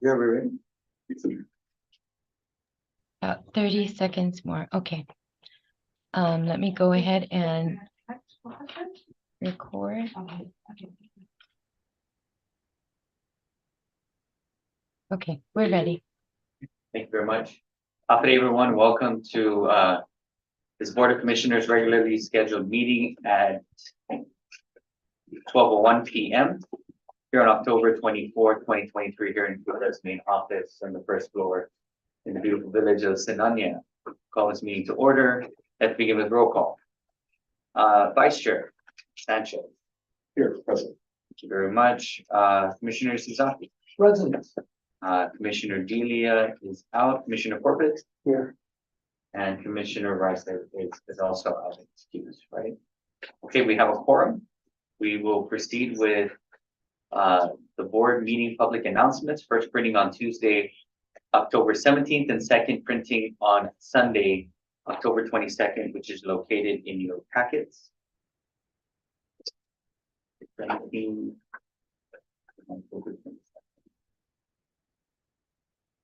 Yeah, we're in. 30 seconds more. Okay. Let me go ahead and record. Okay, we're ready. Thank you very much. Good day, everyone. Welcome to this Board of Commissioners regularly scheduled meeting at 12:01 p.m. here on October 24th, 2023, here in GHURA's main office on the first floor in the beautiful village of Sinanya. Call this meeting to order. Let's begin with roll call. Vice Chair Sanchez. Here, present. Thank you very much. Commissioner Suzaki. Present. Commissioner Delia is out. Commissioner Corbett. Here. And Commissioner Rice is also out, excused, right? Okay, we have a quorum. We will proceed with the board meeting public announcements. First printing on Tuesday, October 17th, and second printing on Sunday, October 22nd, which is located in your packets.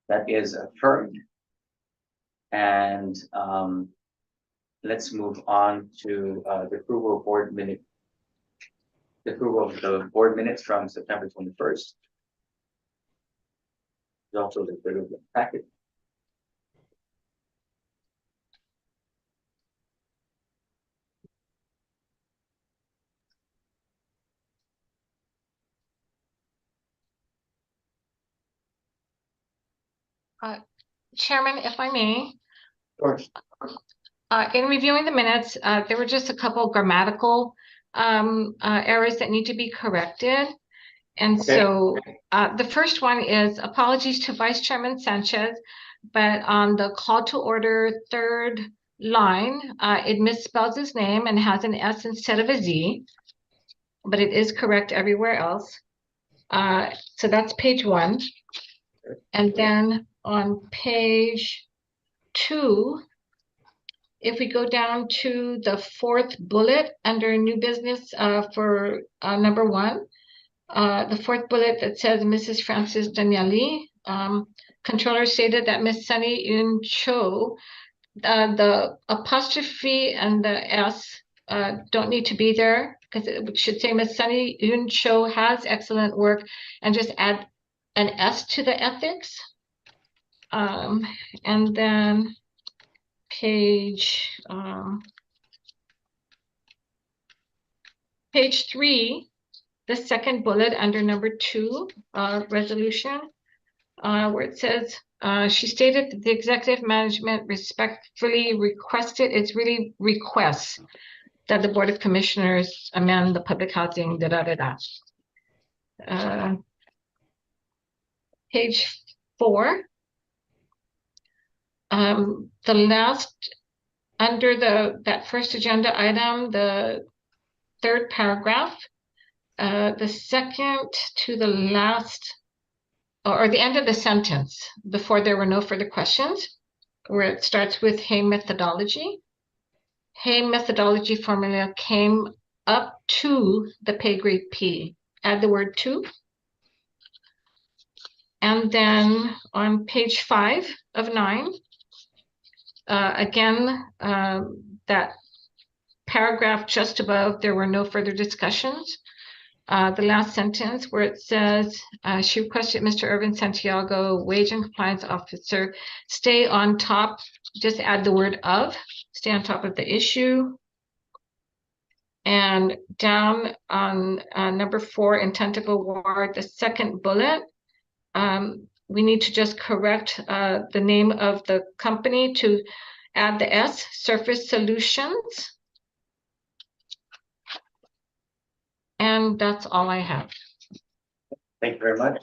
That is affirmed. And let's move on to the approval of board minute. The approval of the board minutes from September 21st. There's also the bit of the packet. Chairman, if I may. Of course. In reviewing the minutes, there were just a couple grammatical errors that need to be corrected. And Okay. so the first one is apologies to Vice Chairman Sanchez, but on the call to order third line, it misspells his name and has an S instead of a Z, but it is correct everywhere else. So that's page 1. And then on page 2, if we go down to the 4th bullet under new business for number 1, the 4th bullet that says Mrs. Frances Danieli, controller stated that Miss Sunny Yun Cho, the apostrophe and the S don't need to be there because it should say Miss Sunny Yun Cho has excellent work and just add an S to the ethics. And then page 3, the second bullet under number 2, resolution, where it says, she stated that the executive management respectfully requested, it's really requests that the Board of Commissioners amend the public housing, page 4, the last, under that first agenda item, the 3rd paragraph, the second to the last, or the end of the sentence, before there were no further questions, where it starts with Hay methodology. Hay methodology formula came up to the pay grade P. Add the word to. And then on page 5 of 9, again, that paragraph just above, there were no further discussions. The last sentence where it says, she requested Mr. Irvin Santiago, wage and compliance officer, stay on top, just add the word of, stay on top of the issue. And down on number 4, intent of award, the second bullet, we need to just correct the name of the company to add the S, Surface Solutions. And that's all I have. Thank you very much.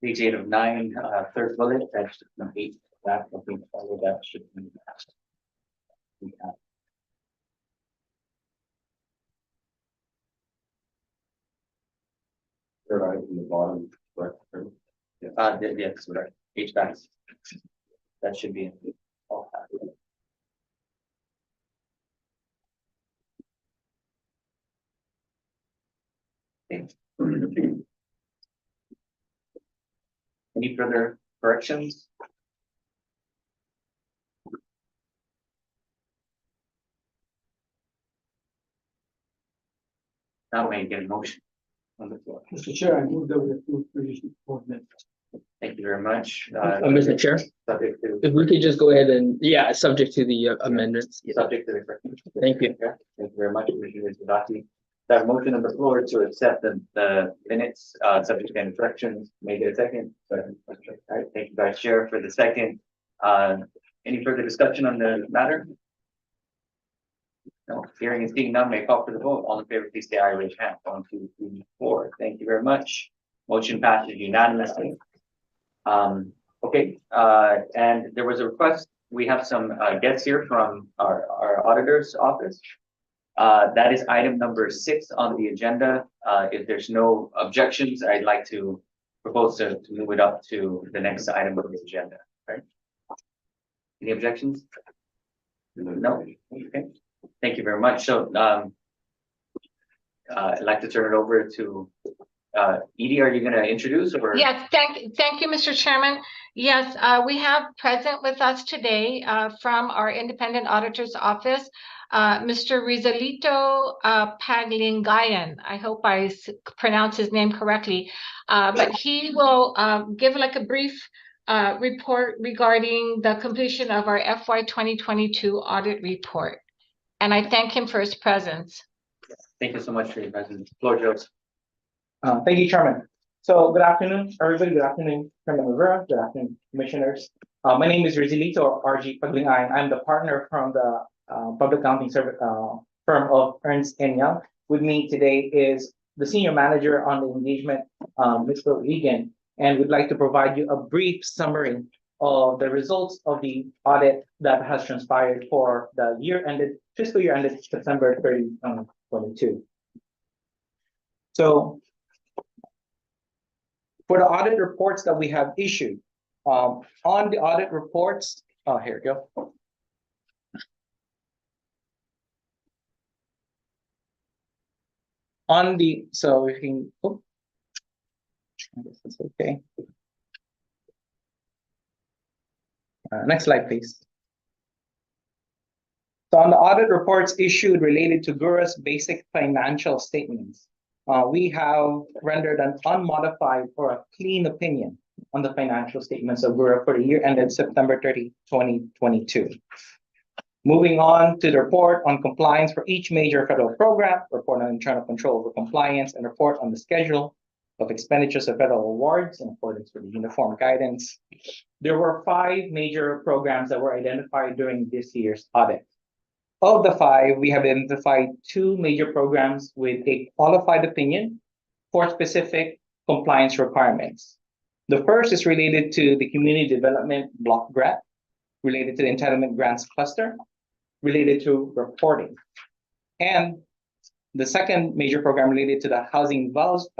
Page 8 of 9, third bullet, that should be 8, that, I think, all of that should be. Yeah. Third item from the bottom, correct? Yes, correct. HVAC. That should be in all that. Okay. Any further corrections? Now may I get a motion on the floor. Mr. Chair, I move that we approve previous report minutes. Thank you very much. Mr. Chair, Subject to. if we could just go ahead and, yeah, subject to the amendments. Yeah. Subject to the correction. Thank you. Yeah, thank you very much, Commissioner Zadaki. That motion on the floor to accept the minutes, subject to any corrections, may I get a second. Second. All right, thank you, Vice Chair, for the second. Any further discussion on the matter? No, hearing and seeing none, may I call for the vote. All in favor, please say aye, raise your hand. 1, 2, 3, 4. Thank you very much. Motion passes unanimously. Okay, and there was a request. We have some guests here from our auditor's office. That is item number 6 on the agenda. If there's no objections, I'd like to propose to move it up to the next item of the agenda. Right? Any objections? No. Okay. Thank you very much. So, I'd like to turn it over to Edie. Are you going to introduce or? Yes, thank you, Mr. Chairman. Yes, we have present with us today from our independent auditor's office, Mr. Rizalito Paglingayan. I hope I pronounce his name correctly, but he will give like a brief report regarding the completion of our FY 2022 audit report. And I thank him for his presence. Thank you so much for your presence. Floor, Joseph. Thank you, Chairman. So good afternoon, everybody. Good afternoon, Chairman Rivera. Good afternoon, commissioners. My name is Rizalito or RG Paglingayan. I'm the partner from the public accounting service firm of Ernst & Young. With me today is the senior manager on the engagement, Mr. Egan, and we'd like to provide you a brief summary of the results of the audit that has transpired for the fiscal year ended September 30, 2022. So for the audit reports that we have issued, on the audit reports, here we go. So we can, I guess that's okay. Next slide, please. So on the audit reports issued related to GHURA's basic financial statements, we have rendered an unmodified or a clean opinion on the financial statements of GHURA for the year ended September 30, 2022. Moving on to the report on compliance for each major federal program, report on internal control over compliance, and report on the schedule of expenditures of federal awards in accordance with the uniform guidance. There were 5 major programs that were identified during this year's audit. Of the 5, we have identified 2 major programs with a qualified opinion for specific compliance requirements. The first is related to the Community Development Block Grant, related to the Entitlement Grants Cluster, related to reporting. And the second major program related to the Housing Voucher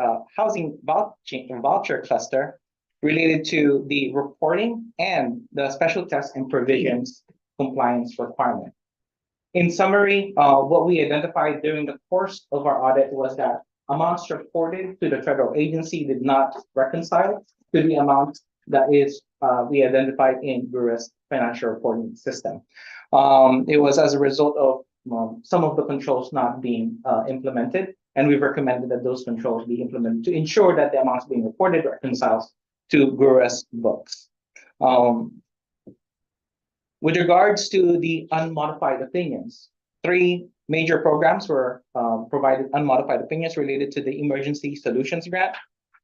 Cluster, related to the reporting and the special tests and provisions compliance requirement. In summary, what we identified during the course of our audit was that amounts reported to the federal agency did not reconcile to the amount that is we identified in GHURA's financial reporting system. It was as a result of some of the controls not being implemented, and we've recommended that those controls be implemented to ensure that the amounts being reported reconciles to GHURA's books. With regards to the unmodified opinions, 3 major programs were provided unmodified opinions related to the Emergency Solutions Grant,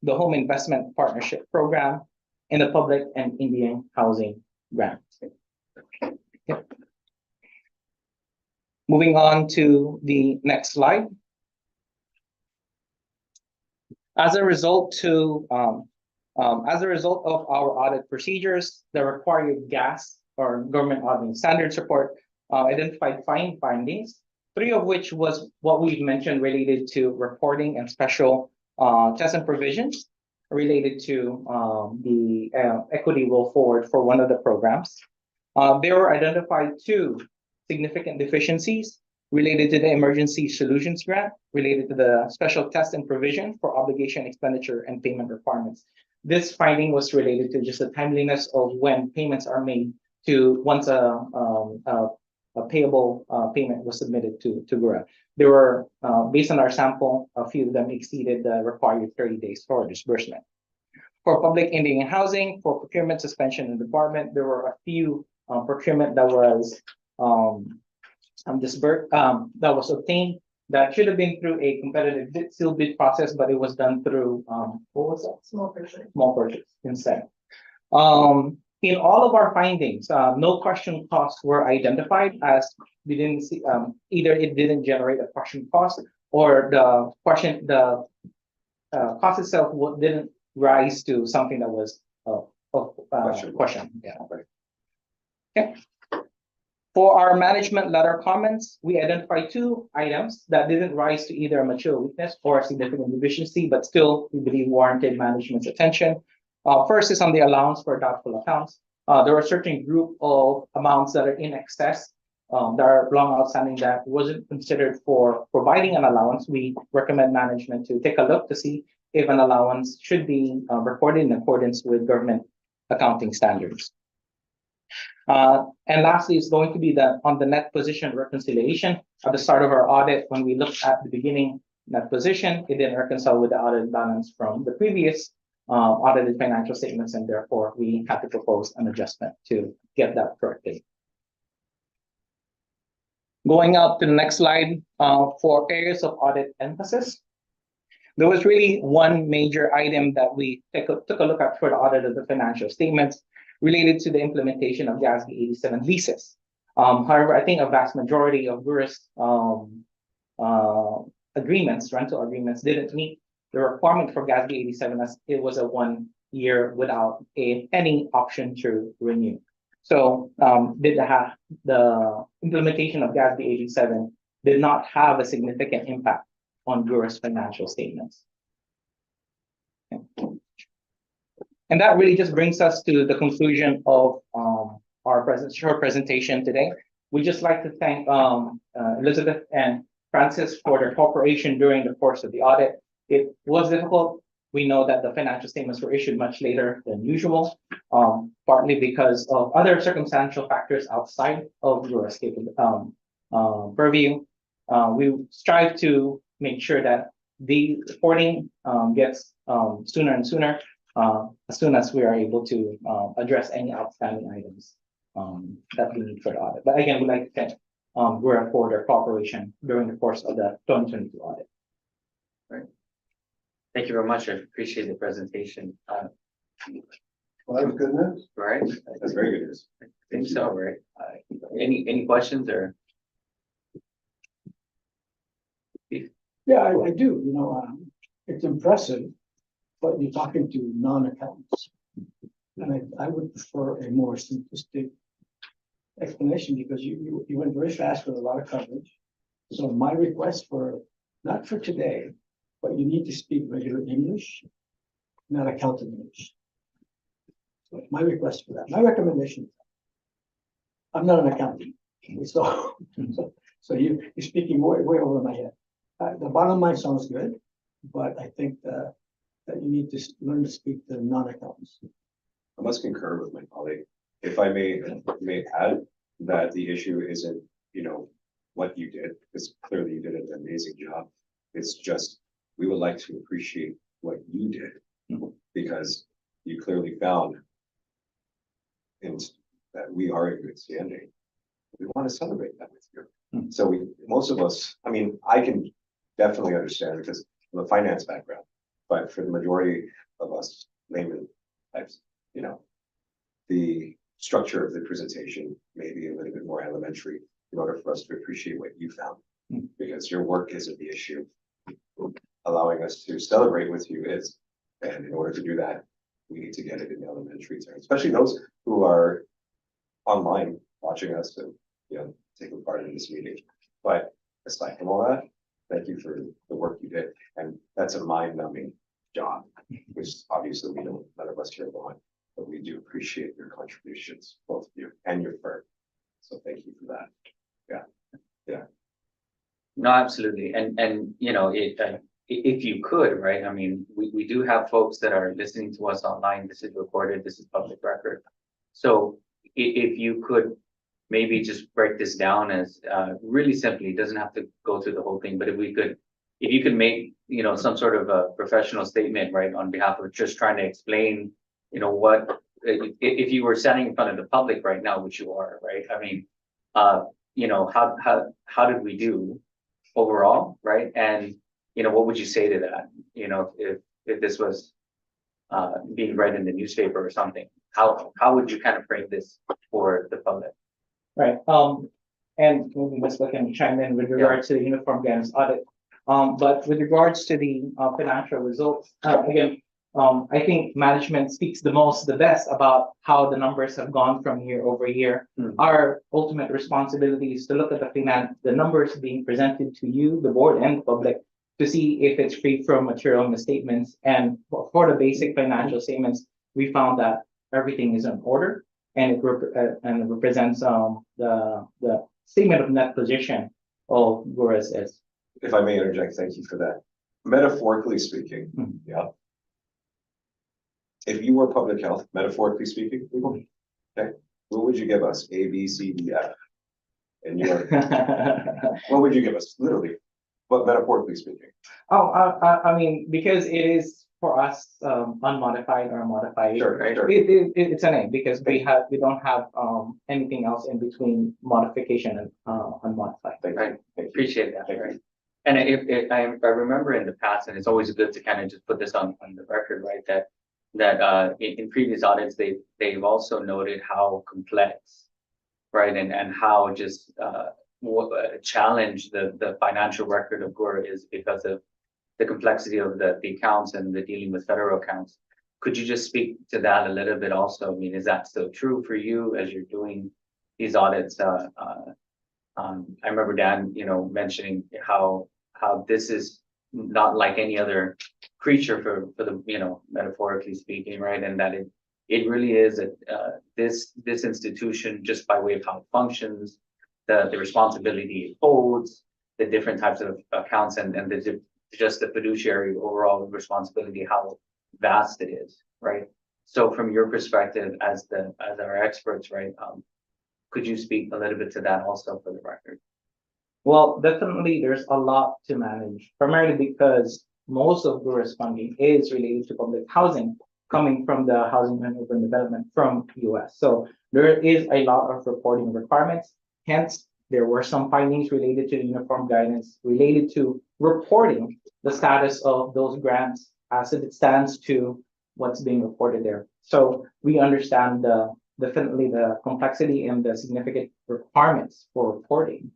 the Home Investment Partnership Program, and the Public and Indian Housing Grant. Yep. Moving on to the next slide. As a result to As a result of our audit procedures, the required GAS or Government Auditing Standards Report identified fine findings, 3 of which was what we've mentioned related to reporting and special tests and provisions related to the equity roll forward for one of the programs. There were identified 2 significant deficiencies related to the Emergency Solutions Grant, related to the special test and provision for obligation, expenditure, and payment requirements. This finding was related to just the timeliness of when payments are made to once a payable payment was submitted to GHURA. There were, based on our sample, a few of them exceeded the required 30 days for disbursement. For public ending and housing, for procurement suspension and debarment, there were a few procurement that was that was obtained that should have been through a competitive sealed bid process, but it was done through what was that? Small purchase instead. In all of our findings, no question costs were identified, as we didn't see either it didn't generate a question cost, or the cost itself didn't rise to something that was question. Yeah. Okay. For our management letter comments, we identified 2 items that didn't rise to either a material weakness or a significant deficiency, but still we believe warranted management's attention. First is on the allowance for doubtful accounts. There are a certain group of amounts that are in excess, that are long outstanding, that wasn't considered for providing an allowance. We recommend management to take a look to see if an allowance should be recorded in accordance with government accounting standards. And lastly, is going to be on the net position reconciliation. At the start of our audit, when we looked at the beginning net position, it didn't reconcile with the audited balance from the previous audited financial statements, and therefore we had to propose an adjustment to get that corrected. Going up to the next slide, for areas of audit emphasis, there was really one major item that we took a look at for the audit of the financial statements, related to the implementation of GASB 87 leases. However, I think a vast majority of GHURA's rental agreements, didn't meet the requirement for GASB 87, as it was a 1 year without any option to renew. So the implementation of GASB 87 did not have a significant impact on GHURA's financial statements. Okay. And that really just brings us to the conclusion of our short presentation today. We'd just like to thank Elizabeth and Francis for their cooperation during the course of the audit. It was difficult. We know that the financial statements were issued much later than usual, partly because of other circumstantial factors outside of GHURA's purview. We strive to make sure that the reporting gets sooner and sooner, as soon as we are able to address any outstanding items that we need for the audit. But again, we'd like to thank GHURA for their cooperation during the course of the 2022 audit. Right. Thank you very much. I appreciate the presentation. Well, that was good news. Right? That's very good news. I think so, right? Any questions or? Yeah, I do. You know, it's impressive, but you're talking to non-accountants. And I would prefer a more simplistic explanation, because you went very fast with a lot of coverage. So my request for, not for today, but you need to speak regular English, not accountant English. So my request for that, my recommendation. I'm not an accountant, so you're speaking way over my head. The bottom line sounds good, but I think that you need to learn to speak to non-accountants. I must concur with my colleague. If I may add that the issue isn't, what you did, because clearly you did an amazing job. It's just, we would like to appreciate what you did, because you clearly found that we are in good standing. We want to celebrate that with you. So most of us, I mean, I can definitely understand, because from a finance background, but for the majority of us layman types, the structure of the presentation may be a little bit more elementary in order for us to appreciate what you found, because your work isn't the issue. Allowing us to celebrate with you is, and in order to do that, we need to get it in elementary terms, especially those who are online watching us and, you know, taking part in this meeting. But aside from all that, thank you for the work you did. And that's a mind-numbing job, which obviously we don't, none of us here want, but we do appreciate your contributions, both of you and your firm. So thank you for that. No, absolutely. And, you know, if you could, right, I mean, we do have folks that are listening to us online. This is recorded, this is public record. So if you could maybe just break this down as, really simply, it doesn't have to go through the whole thing, but if you could make, you know, some sort of a professional statement, right, on behalf of just trying to explain, you know, what, if you were standing in front of the public right now, which you are, right? I mean, you know, how did we do overall, right? And, you know, what would you say to that? You know, if this was being read in the newspaper or something, how would you kind of frame this for the public? Right, and maybe Ms. can chime in with regards to the uniform guidance audit. But with regards to the financial results, again, I think management speaks the best about how the numbers have gone from year over year. Our ultimate responsibility is to look at the numbers being presented to you, the board and the public, to see if it's free from material misstatements. And for the basic financial statements, we found that everything is in order, and it represents the statement of net position of GHURA as. If I may interject, thank you for that. Metaphorically speaking, yeah. If you were public health, metaphorically speaking, okay, what would you give us? A, B, C, D, F. And you're, what would you give us? Literally, but metaphorically speaking. Oh, I mean, because it is for us unmodified or modified. Sure, sure. It's an A, because we don't have anything else in between modification and unmodified. Thank Right. you. Thank you. Appreciate that, Thank right? you. And I remember in the past, and it's always good to kind of just put this on the record, right? That in previous audits, they've also noted how complex, right? And how just what a challenge the financial record of GHURA is because of the complexity of the accounts and the dealing with federal accounts. Could you just speak to that a little bit also? I mean, is that still true for you as you're doing these audits? I remember Dan, you know, mentioning how this is not like any other creature for the, you know, metaphorically speaking, right? And that it really is this institution, just by way of how it functions, the responsibility it holds, the different types of accounts, and just the fiduciary overall responsibility, how vast it is, right? So from your perspective as our experts, right, could you speak a little bit to that also for the record? Well, definitely there's a lot to manage, primarily because most of GHURA's funding is related to public housing, coming from the Housing and Urban Development from US. So there is a lot of reporting requirements. Hence, there were some findings related to the uniform guidance related to reporting the status of those grants as it stands to what's being reported there. So we understand definitely the complexity and the significant requirements for reporting.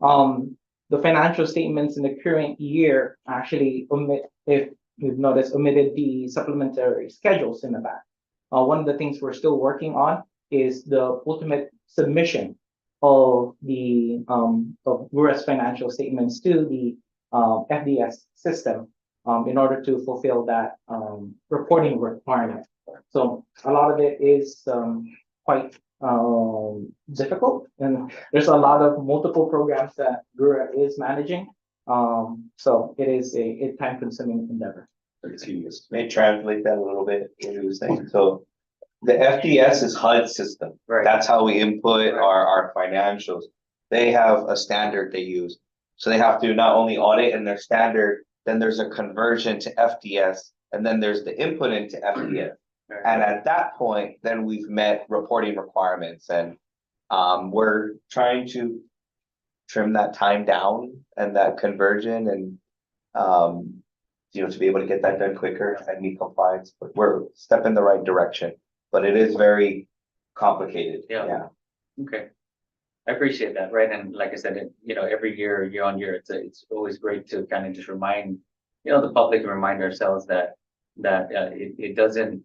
The financial statements in the current year actually omit, if you've noticed, omitted the supplementary schedules in the back. One of the things we're still working on is the ultimate submission of the of GHURA's financial statements to the FDS system in order to fulfill that reporting requirement. So a lot of it is quite difficult, and there's a lot of multiple programs that GHURA is managing. So it is a time-consuming endeavor. Very tedious. May translate that a little bit, what he was saying. So the FDS is HUD system. Right. That's how we input Right. our financials. They have a standard they use. So they have to not only audit in their standard, then there's a conversion to FDS, and then there's the input into FDS. Right. And at that point, then we've met reporting requirements, and we're trying to trim that time down and that conversion, and you know, to be able to get that done quicker and meet compliance. But we're step in the right direction, but it is very complicated. Yeah. Okay. I appreciate that, right? And like I said, you know, every year on year, it's always great to kind of just remind, you know, the public, and remind ourselves that that it doesn't,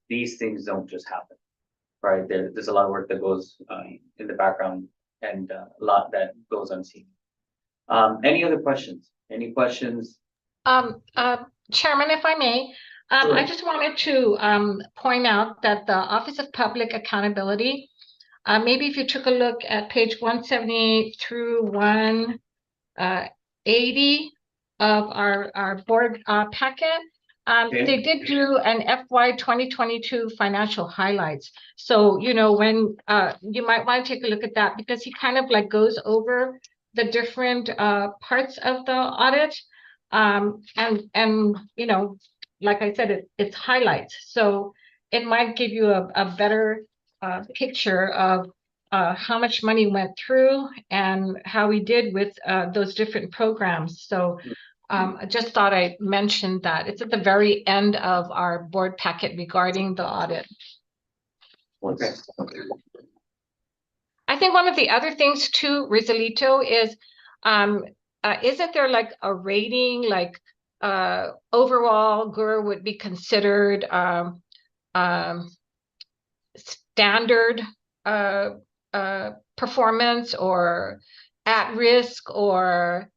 these things don't just happen. Right, there's a lot of work that goes in the background and a lot that goes unseen. Any other questions? Any questions? Chairman, if I may, I Sure. just wanted to point out that the Office of Public Accountability, maybe if you took a look at page 178 through 180 of our board packet, Okay. they did do an FY 2022 financial highlights. So, you know, when you might want to take a look at that, because he kind of like goes over the different parts of the audit. And you know, like I said, it's highlights. So it might give you a better picture of how much money went through and how we did with those different programs. So I just thought I'd mention that. It's at the very end of our board packet regarding the audit. Okay. I think one of the other things too, Rizalito, is isn't there like a rating, like overall GHURA would be considered standard performance or at risk or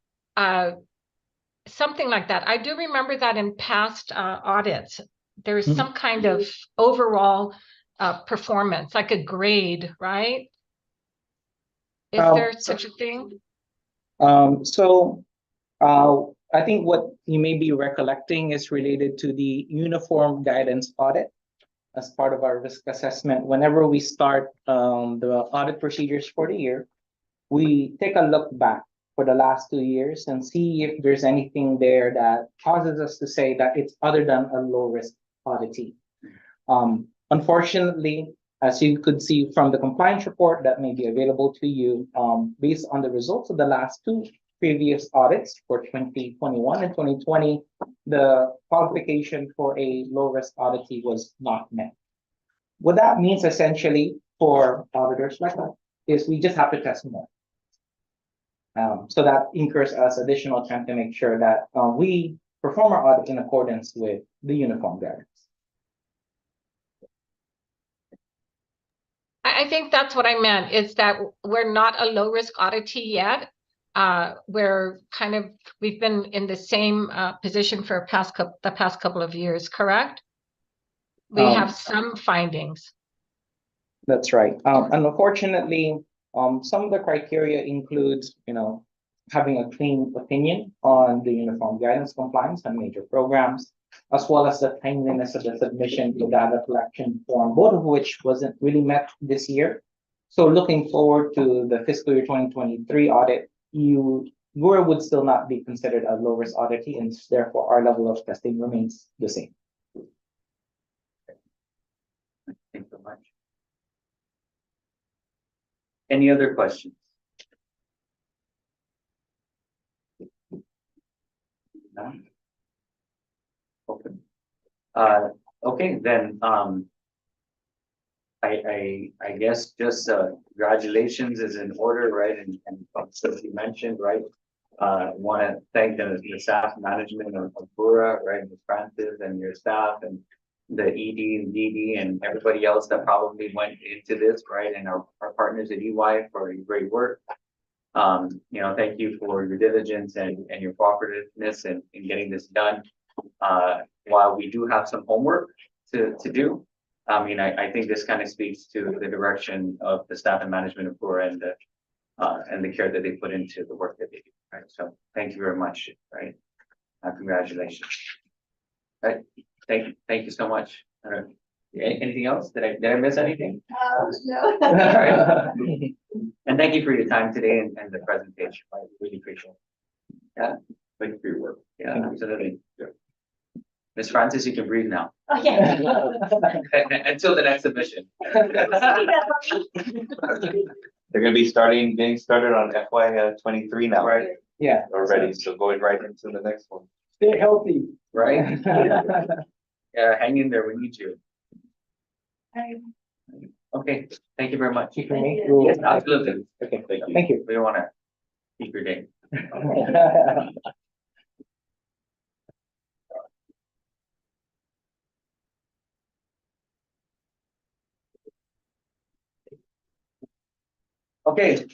something like that. I do remember that in past audits, there's some kind of overall performance, like a grade, right? Is there such a thing? I think what you may be recollecting is related to the uniform guidance audit. As part of our risk assessment, whenever we start the audit procedures for the year, we take a look back for the last 2 years and see if there's anything there that causes us to say that it's other than a low risk auditee. Unfortunately, as you could see from the compliance report that may be available to you, based on the results of the last 2 previous audits for 2021 and 2020, the qualification for a low risk auditee was not met. What that means essentially for auditors like us is we just have to test more. So that incurs us additional time to make sure that we perform our audit in accordance with the uniform guidance. I think that's what I meant, is that we're not a low risk auditee yet. We've been in the same position for the past couple of years, correct? We have some findings. That's right. And unfortunately, some of the criteria includes, you know, having a clean opinion on the uniform guidance compliance and major programs, as well as the timeliness of the submission to data collection form, both of which wasn't really met this year. So looking forward to the fiscal year 2023 audit, GHURA would still not be considered a low risk auditee, and therefore our level of testing remains the same. Thanks so much. Any other questions? No? Okay. Okay, then, I guess just congratulations is in order, right? And as you mentioned, right? Want to thank the staff management of GHURA, right? Ms. Francis and your staff and the ED and DD and everybody else that probably went into this, right? And our partners at EY for your great work. You know, thank you for your diligence and your cooperativeness in getting this done. While we do have some homework to do, I mean, I think this kind of speaks to the direction of the staff and management of GHURA and the care that they put into the work that they do, right? So thank you very much, right? Congratulations. Right. Thank you so much. Anything else? Did I miss anything? No. All right. And thank you for your time today and the presentation. I really appreciate it. Yeah. Thank you for your work. Yeah, absolutely. Ms. Francis, you can breathe now. Okay. Until the next submission. They're gonna be getting started on FY 23 now. Right. Yeah. Already, so going right into the next one. Stay healthy. Right? Yeah, hang in there, we need you. Okay, thank you very much. Thank Yes, absolutely. Okay, Thank you. thank you. We don't want to keep your day. Okay,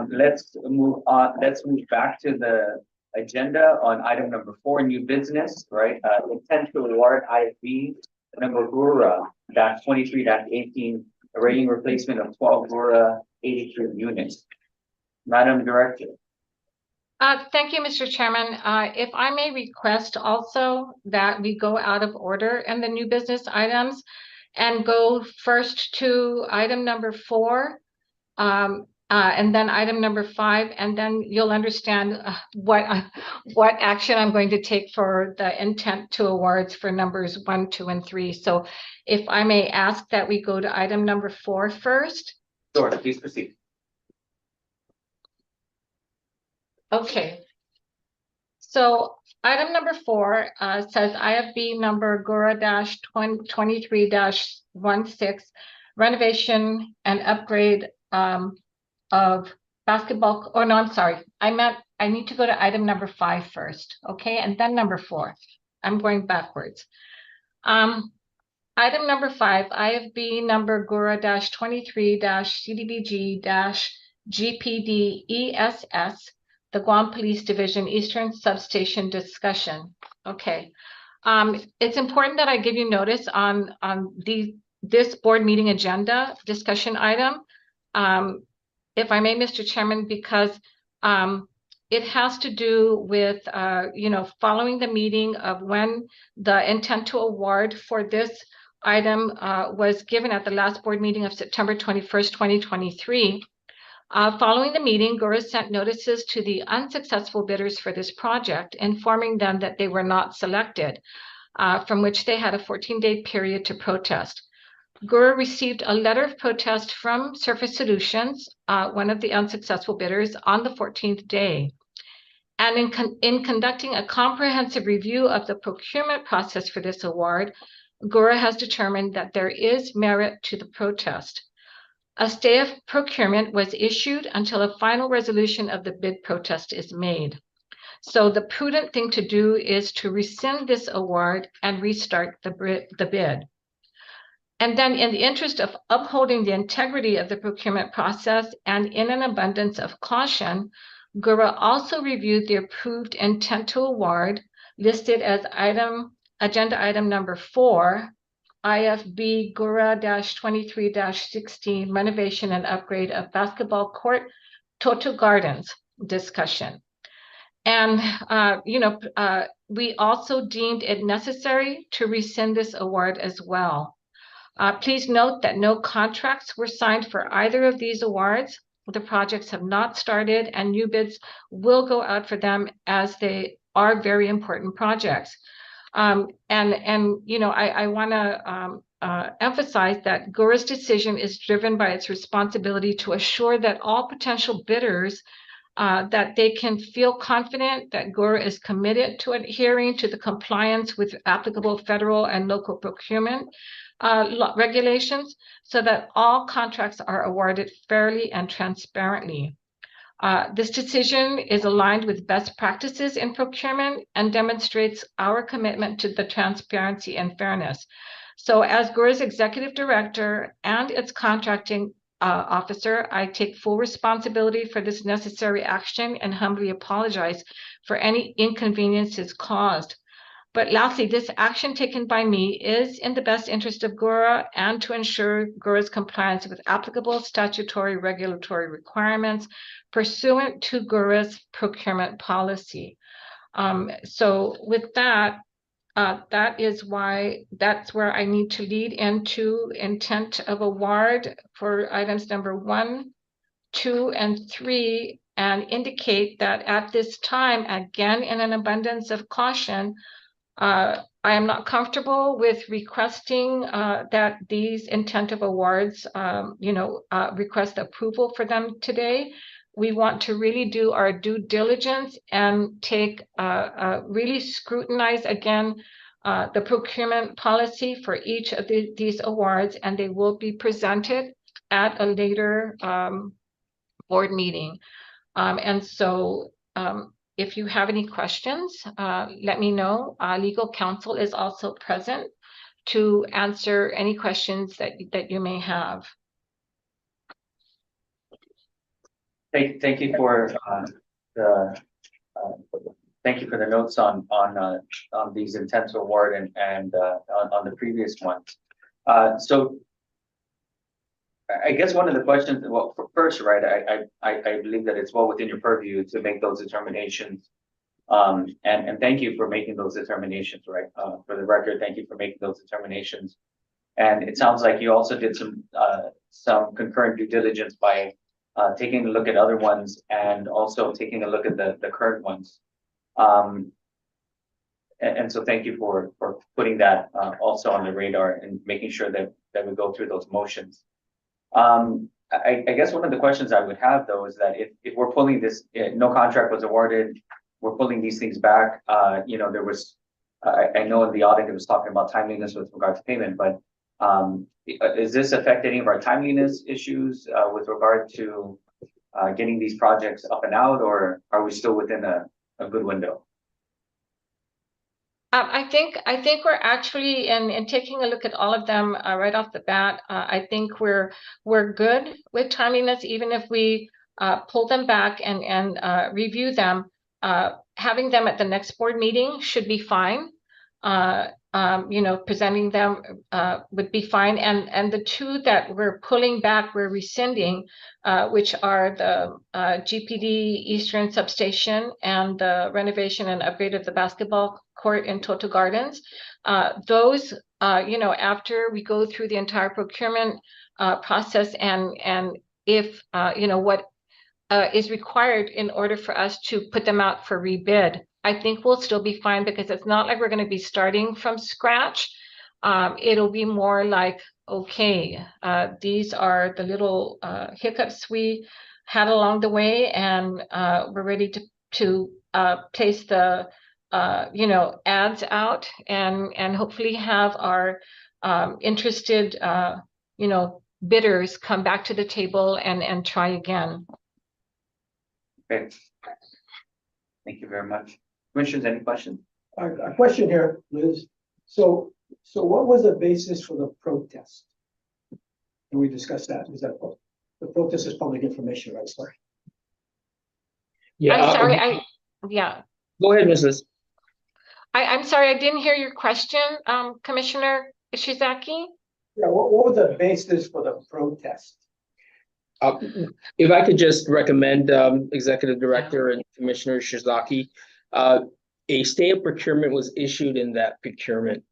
let's move on, let's move back to the agenda on item number 4, new business, right? Intent to award IFB number GHURA -23-18, a rating replacement of 12 GHURA 83 units. Madam Director. Thank you, Mr. Chairman. If I may request also that we go out of order in the new business items and go first to item number 4, and then item number 5, and then you'll understand what action I'm going to take for the intent to awards for numbers 1, 2, and 3. So if I may ask that we go to item number 4 first. Sure, please proceed. Okay. So item number 4 says IFB number GHURA-23-16, renovation and upgrade of basketball. Oh, no, I'm sorry. I need to go to item number 5 first. Okay, and then number 4. I'm going backwards. Item number 5, IFB number GHURA-23-CDBG-GPD-ESS, the Guam Police Division Eastern Substation discussion. Okay. It's important that I give you notice on this board meeting agenda discussion item. If I may, Mr. Chairman, because it has to do with, following the meeting of when the intent to award for this item was given at the last board meeting of September 21st, 2023. Following the meeting, GHURA sent notices to the unsuccessful bidders for this project, informing them that they were not selected, from which they had a 14-day period to protest. GHURA received a letter of protest from Surface Solutions, one of the unsuccessful bidders, on the 14th day. And in conducting a comprehensive review of the procurement process for this award, GHURA has determined that there is merit to the protest. A stay of procurement was issued until a final resolution of the bid protest is made. So the prudent thing to do is to rescind this award and restart the bid. And then in the interest of upholding the integrity of the procurement process and in an abundance of caution, GHURA also reviewed the approved intent to award listed as agenda item number 4, IFB GHURA-23-16, renovation and upgrade of basketball court, Toto Gardens discussion. And, we also deemed it necessary to rescind this award as well. Please note that no contracts were signed for either of these awards. The projects have not started and new bids will go out for them as they are very important projects. I want to emphasize that GHURA's decision is driven by its responsibility to assure that all potential bidders that they can feel confident that GHURA is committed to adhering to the compliance with applicable federal and local procurement regulations, so that all contracts are awarded fairly and transparently. This decision is aligned with best practices in procurement and demonstrates our commitment to the transparency and fairness. So as GHURA's executive director and its contracting officer, I take full responsibility for this necessary action and humbly apologize for any inconveniences caused. But lastly, this action taken by me is in the best interest of GHURA and to ensure GHURA's compliance with applicable statutory regulatory requirements pursuant to GHURA's procurement policy. So with that, that's where I need to lead into intent of award for items number 1, 2, and 3, and indicate that at this time, again, in an abundance of caution, I am not comfortable with requesting that these intent of awards, request approval for them today. We want to really do our due diligence and take really scrutinize again the procurement policy for each of these awards, and they will be presented at a later board meeting. If you have any questions, let me know. Legal counsel is also present to answer any questions that you may have. Thank you for the thank you for the notes on these intent to award and on the previous ones. So I guess one of the questions, well, first, right, I believe that it's well within your purview to make those determinations. And thank you for making those determinations, right? For the record, thank you for making those determinations. And it sounds like you also did some concurrent due diligence by taking a look at other ones and also taking a look at the current ones. And so thank you for putting that also on the radar and making sure that we go through those motions. I guess one of the questions I would have though is that if we're pulling this, no contract was awarded, we're pulling these things back. You know, there was, I know in the audit it was talking about timeliness with regard to payment, but is this affect any of our timeliness issues with regard to getting these projects up and out, or are we still within a good window? I think we're actually in taking a look at all of them right off the bat. I think we're good with timeliness, even if we pull them back and review them. Having them at the next board meeting should be fine. You know, presenting them would be fine. And the two that we're pulling back, we're rescinding, which are the GPD Eastern Substation and the renovation and upgrade of the basketball court in Toto Gardens. Those, you know, after we go through the entire procurement process and if, you know, what is required in order for us to put them out for rebid, I think we'll still be fine because it's not like we're going to be starting from scratch. It'll be more like, okay, these are the little hiccups we had along the way, and we're ready to place the you know, ads out and hopefully have our interested you know, bidders come back to the table and try again. Okay. Thank you very much. Commissioners, any questions? A question here, Liz. So what was the basis for the protest? Can we discuss that? Is that the protest is public information, right? Sorry. Yeah. I'm sorry, yeah. Go ahead, Mrs. I'm sorry, I didn't hear your question, Commissioner Ishizaki. Yeah, what was the basis for the protest? If I could just recommend Executive Director and Commissioner Shizaki, a stay of procurement was issued in that procurement.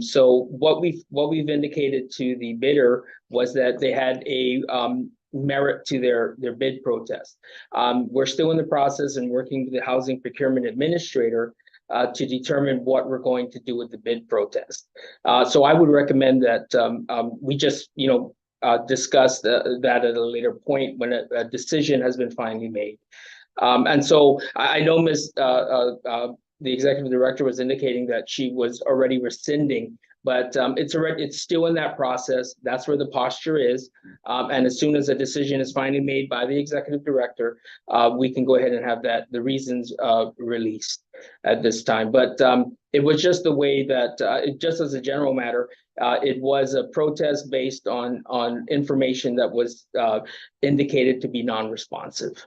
So what we've indicated to the bidder was that they had a merit to their bid protest. We're still in the process and working with the Housing Procurement Administrator to determine what we're going to do with the bid protest. So I would recommend that we just, you know, discuss that at a later point when a decision has been finally made. And so I know the Executive Director was indicating that she was already rescinding, but it's still in that process. That's where the posture is. And as soon as a decision is finally made by the Executive Director, we can go ahead and have the reasons released at this time. But it was just the way that, just as a general matter, it was a protest based on information that was indicated to be non-responsive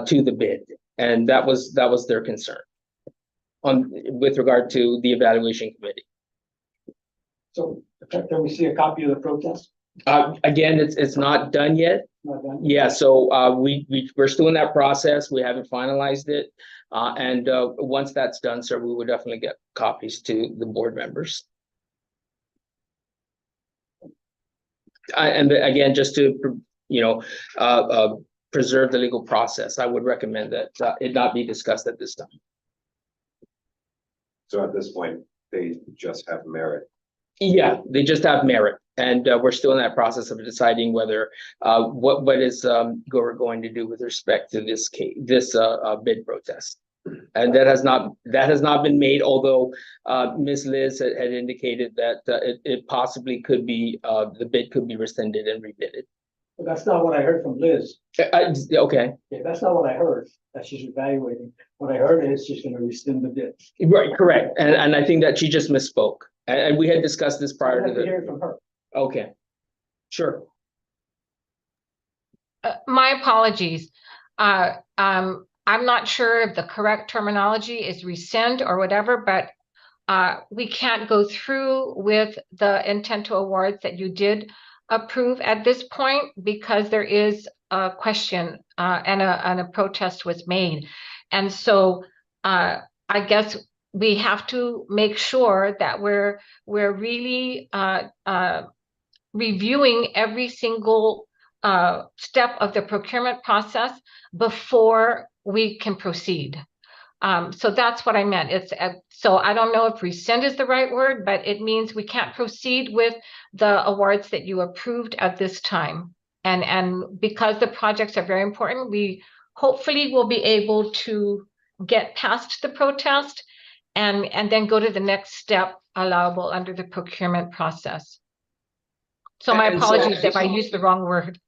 to the bid, and that was their concern with regard to the evaluation committee. So can we see a copy of the protest? Again, it's not done yet. Not done? Yeah, so we're still in that process. We haven't finalized it, and once that's done, sir, we will definitely get copies to the board members. And again, just to, you know, preserve the legal process, I would recommend that it not be discussed at this time. So at this point, they just have merit. Yeah, they just have merit, and we're still in that process of deciding whether what is GHURA going to do with respect to this bid protest. And that has not been made, although Ms. Liz had indicated that it possibly could be the bid could be rescinded and rebid. But that's not what I heard from Liz. Okay. Yeah, that's not what I heard, that she's evaluating. What I heard is she's gonna rescind the bid. Right, correct. And I think that she just misspoke. And we had discussed this prior I'd to like to hear it from her. Okay, sure. My apologies. I'm not sure if the correct terminology is rescind or whatever, but we can't go through with the intent to awards that you did approve at this point because there is a question and a protest was made. And so I guess we have to make sure that we're really reviewing every single step of the procurement process before we can proceed. So that's what I meant. So I don't know if rescind is the right word, but it means we can't proceed with the awards that you approved at this time. And because the projects are very important, we hopefully will be able to get past the protest and then go to the next step allowable under the procurement process. So my And so- apologies if I used the wrong word.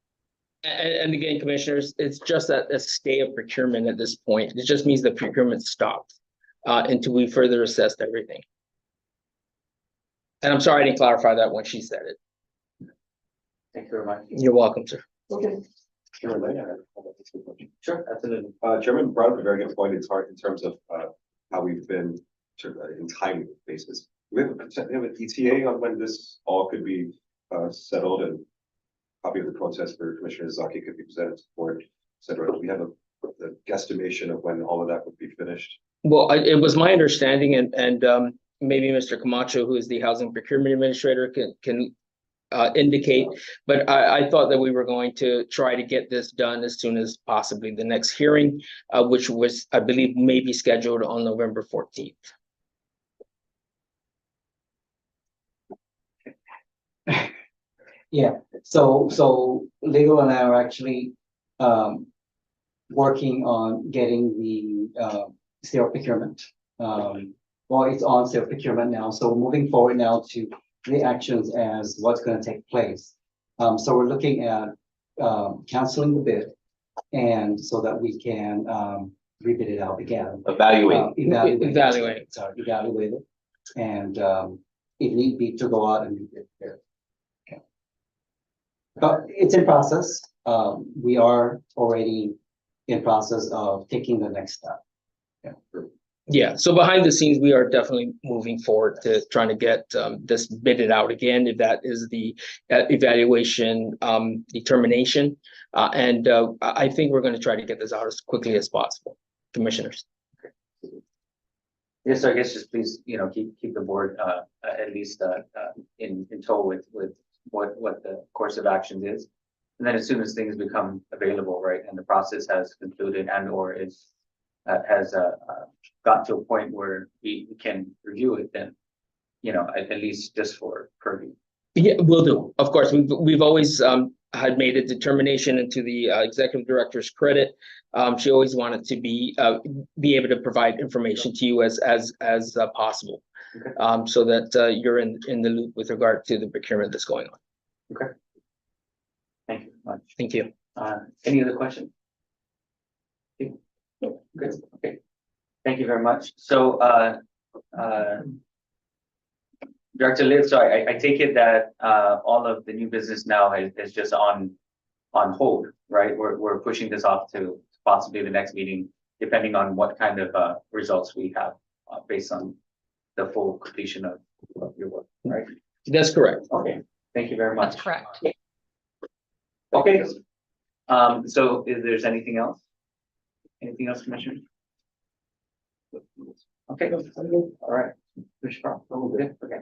And again, commissioners, it's just a stay of procurement at this point. It just means the procurement stopped until we further assessed everything. And I'm sorry I didn't clarify that when she said it. Thank you very much. You're welcome, sir. Okay. Sure, Sure, absolutely. Chairman brought up a very good point in terms of how we've been in timing basis. We have an ETA on when this all could be settled, and copy of the protest for Commissioner Zaki could be presented to the board, et cetera. Do we have a guesstimation of when all of that would be finished? Well, it was my understanding, and maybe Mr. Camacho, who is the Housing Procurement Administrator, can indicate, but I thought that we were going to try to get this done as soon as possibly the next hearing, which was, I believe, maybe scheduled on November 14th. Yeah, so legal and I are actually working on getting the sale procurement. Well, it's on sale procurement now, so moving forward now to the actions as what's going to take place. So we're looking at canceling the bid, and so that we can rebid it out again. Evaluate. Evaluate it, and if need be to go out and rebid it. But it's in process. We are already in process of taking the next step. Yeah, so behind the scenes, we are definitely moving forward to trying to get this bidded out again, if that is the evaluation determination. And I think we're going to try to get this out as quickly as possible, commissioners. Yes, so I guess just please, keep the board at least in tow with what the course of actions is. And then as soon as things become available, right, and the process has concluded and or has gotten to a point where we can review it, then, at least just for purview. Yeah, will do. Of course, we've always had made a determination, and to the executive director's credit, she always wanted to be able to provide information to you as possible. Okay. So that you're in the loop with regard to the procurement that's going on. Okay. Thank you very much. Thank you. Any other questions? Good. Okay. Thank you very much. So, Director Liz, so I take it that all of the new business now is just on hold, right? We're pushing this off to possibly the next meeting, depending on what kind of results we have based on the full completion of your work, right? That's correct. Okay. Thank you very much. That's correct. Okay. So if there's anything else? Anything else, Commissioner? Okay. All right. Okay.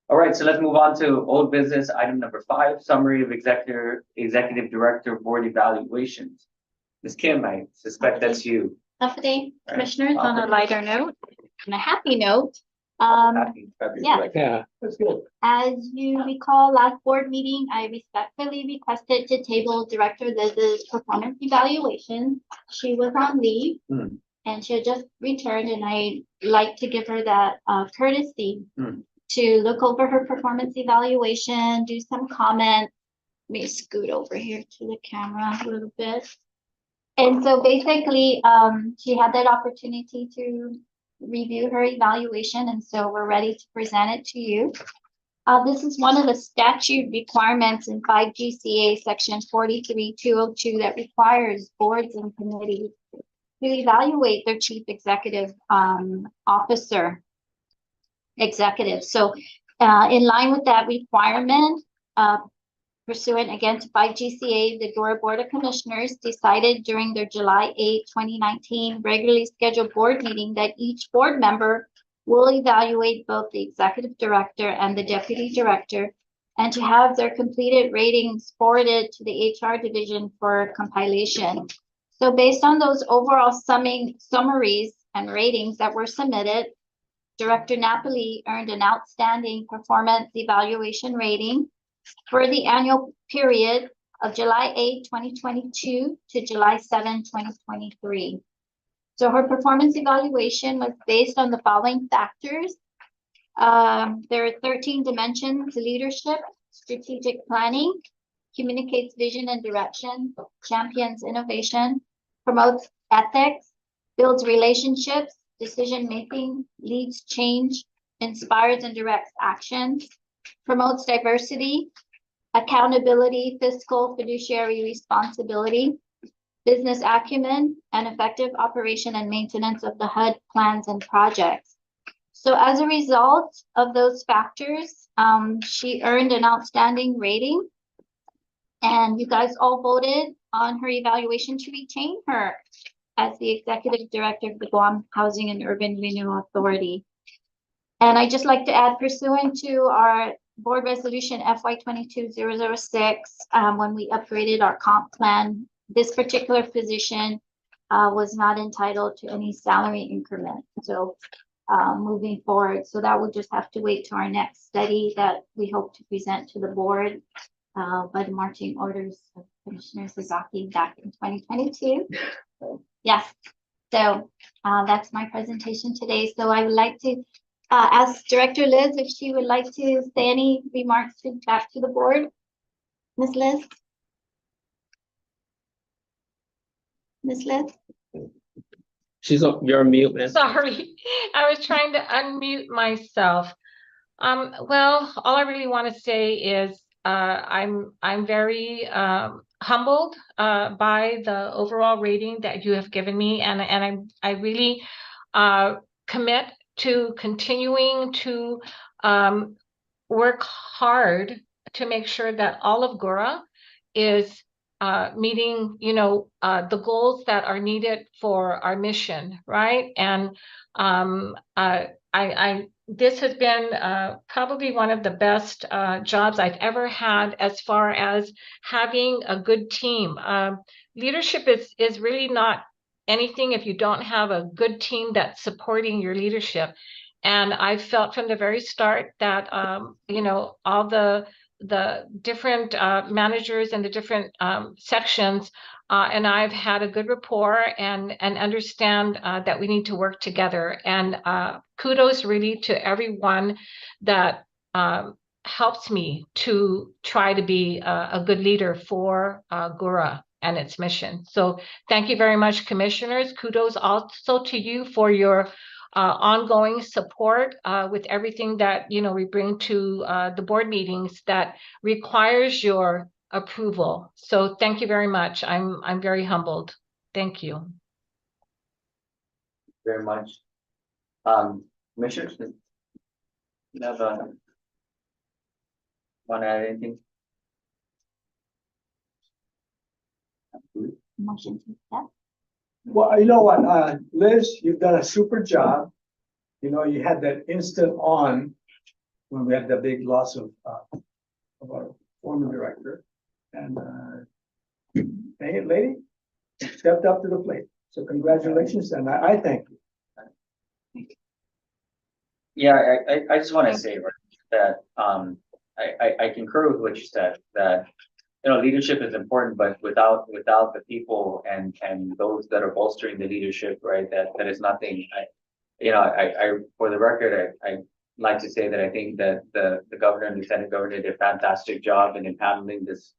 All right, so let's move on to old business, item number 5, summary of executive director board evaluations. Ms. Kim, I suspect that's you. Good day, Right. commissioners. On a lighter note, on a happy note, Happy. yeah. Yeah. That's good. As you recall, last board meeting, I respectfully requested to table Director Liz's performance evaluation. She was on leave and she had just returned, and I'd like to give her that courtesy to look over her performance evaluation, do some comments. Let me scoot over here to the camera a little bit. And so basically, she had that opportunity to review her evaluation, and so we're ready to present it to you. This is one of the statute requirements in 5 GCA section 43-202 that requires boards and committees to evaluate their chief executive officer executive. So in line with that requirement, pursuant again to 5 GCA, the GHURA Board of Commissioners decided during their July 8, 2019 regularly scheduled board meeting that each board member will evaluate both the executive director and the deputy director, and to have their completed ratings forwarded to the HR division for compilation. So based on those overall summaries and ratings that were submitted, Director Napoli earned an outstanding performance evaluation rating for the annual period of July 8, 2022 to July 7, 2023. So her performance evaluation was based on the following factors. There are 13 dimensions: leadership, strategic planning, communicates vision and direction, champions innovation, promotes ethics, builds relationships, decision-making, leads change, inspires and directs actions, promotes diversity, accountability, fiscal fiduciary responsibility, business acumen, and effective operation and maintenance of the HUD plans and projects. So as a result of those factors, she earned an outstanding rating, and you guys all voted on her evaluation to retain her as the executive director of the Guam Housing and Urban Renewal Authority. And I just like to add, pursuant to our board resolution FY 22-006, when we upgraded our comp plan, this particular position was not entitled to any salary increment. So moving forward, so that will just have to wait to our next study that we hope to present to the board by the marching orders of Commissioner Sasaki back in 2022. Yes, so that's my presentation today. So I would like to ask Director Liz if she would like to say any remarks back to the board. Ms. Liz? Ms. Liz? You're on mute, man. Sorry, I was trying to unmute myself. Well, all I really want to say is I'm very humbled by the overall rating that you have given me, and I really commit to continuing to work hard to make sure that all of GHURA is meeting, the goals that are needed for our mission, right? And this has been probably one of the best jobs I've ever had as far as having a good team. Leadership is really not anything if you don't have a good team that's supporting your leadership. And I felt from the very start that, all the different managers and the different sections, and I've had a good rapport and understand that we need to work together. And kudos really to everyone that helps me to try to be a good leader for GHURA and its mission. So thank you very much, commissioners. Kudos also to you for your ongoing support with everything that we bring to the board meetings that requires your approval. So thank you very much. I'm very humbled. Thank you. Very much. Commissioners, you have want to add anything? Motion to accept. Well, you know what, Liz, you've done a super job. You had that instant on when we had the big loss of our former director, and hey, lady, stepped up to the plate. So congratulations, and I thank you. Yeah, I just want to say that I concur with what you said, that leadership is important, but without the people and those that are bolstering the leadership, right, that is nothing. I for the record, I like to say that I think that the governor and lieutenant governor did a fantastic job in handling this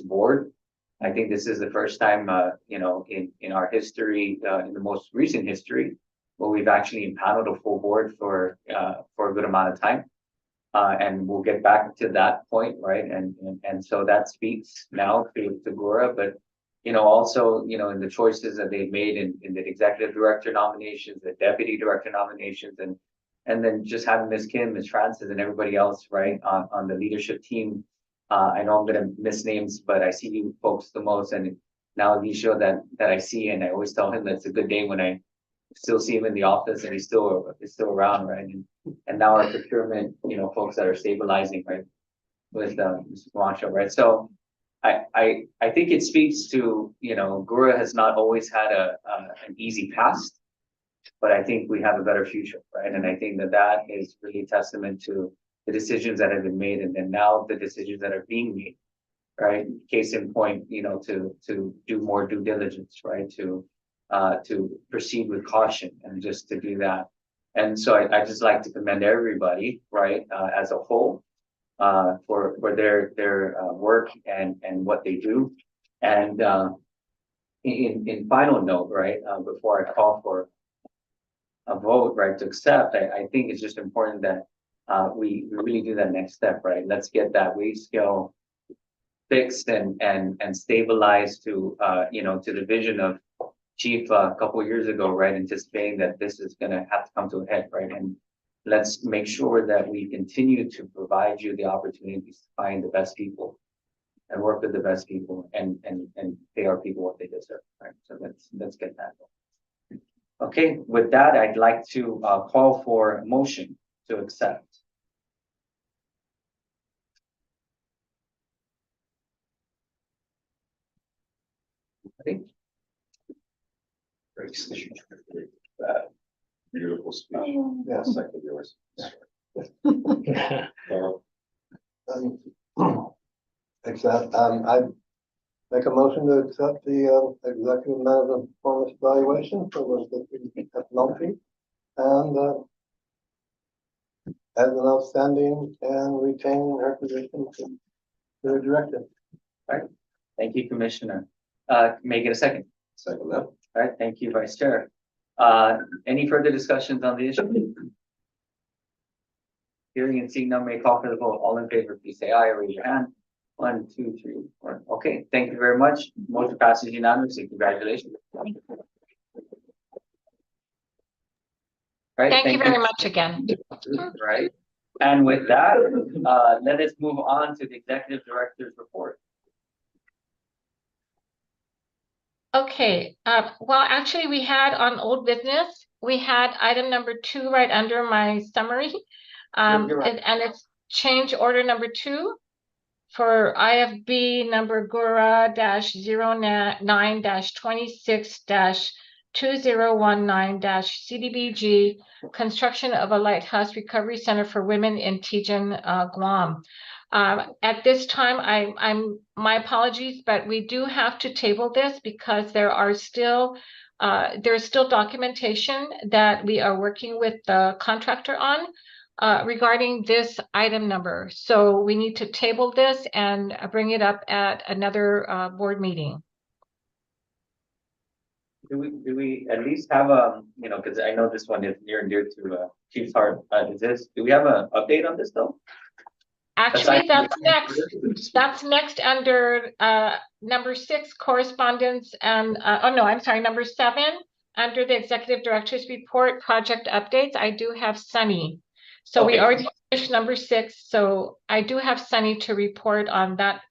board. I think this is the first time in our history, in the most recent history, where we've actually impaneled a full board for a good amount of time. And we'll get back to that point, right? And so that speaks now to GHURA, but also, in the choices that they've made in the executive director nominations, the deputy director nominations, and then just having Ms. Kim, Ms. Francis, and everybody else, right, on the leadership team. I know I'm gonna miss names, but I see you folks the most, and now Alicia that I see, and I always tell him that it's a good day when I still see him in the office and he's still around, right? And now our procurement, folks that are stabilizing, right, with Mr. Camacho, right? So I think it speaks to, GHURA has not always had an easy past, but I think we have a better future, right? And I think that is really testament to the decisions that have been made, and then now the decisions that are being made, right? Case in point, to do more due diligence, right? To proceed with caution and just to do that. And so I just like to commend everybody, right, as a whole, for their work and what they do. And in final note, right, before I call for a vote, right, to accept, I think it's just important that we really do that next step, right? Let's get that wage scale fixed and stabilized to to the vision of Chief a couple of years ago, right, anticipating that this is going to have to come to a head, right? And let's make sure that we continue to provide you the opportunities to find the best people and work with the best people and pay our people what they deserve, right? So let's get that. Okay, with that, I'd like to call for a motion to accept. Okay. Beautiful speech. Yes, I could yours. Accept, I make a motion to accept the executive management performance evaluation for the Lumpy and as an outstanding and retaining her position to the director. All right. Thank you, Commissioner. May I get a second? Second that. All right, thank you, Vice Chair. Any further discussions on the issue? Hearing and seeing none, may I call for the vote. All in favor, please say aye or raise your hand. 1, 2, 3, 4. Okay, thank you very much. Motion passes unanimously. Congratulations. Right, Thank you very much again. Right. And with that, let us move on to the Executive Director's report. Okay, well, actually, we had on old business, we had item number 2 right under my summary. You're right. And it's change order number 2 for IFB number GHURA-09-26-2019-CDBG, construction of a lighthouse recovery center for women in Tijen, Guam. At this time, my apologies, but we do have to table this because there's still documentation that we are working with the contractor on regarding this item number. So we need to table this and bring it up at another board meeting. Do we at least have because I know this one is near and dear to Chief's heart. Do we have an update on this though? Actually, that's next. That's next under number 6, correspondence, and oh no, I'm sorry, number 7 under the executive director's report, project updates. I do have Sunny. So Okay. we already finished number 6. So I do have Sunny to report on that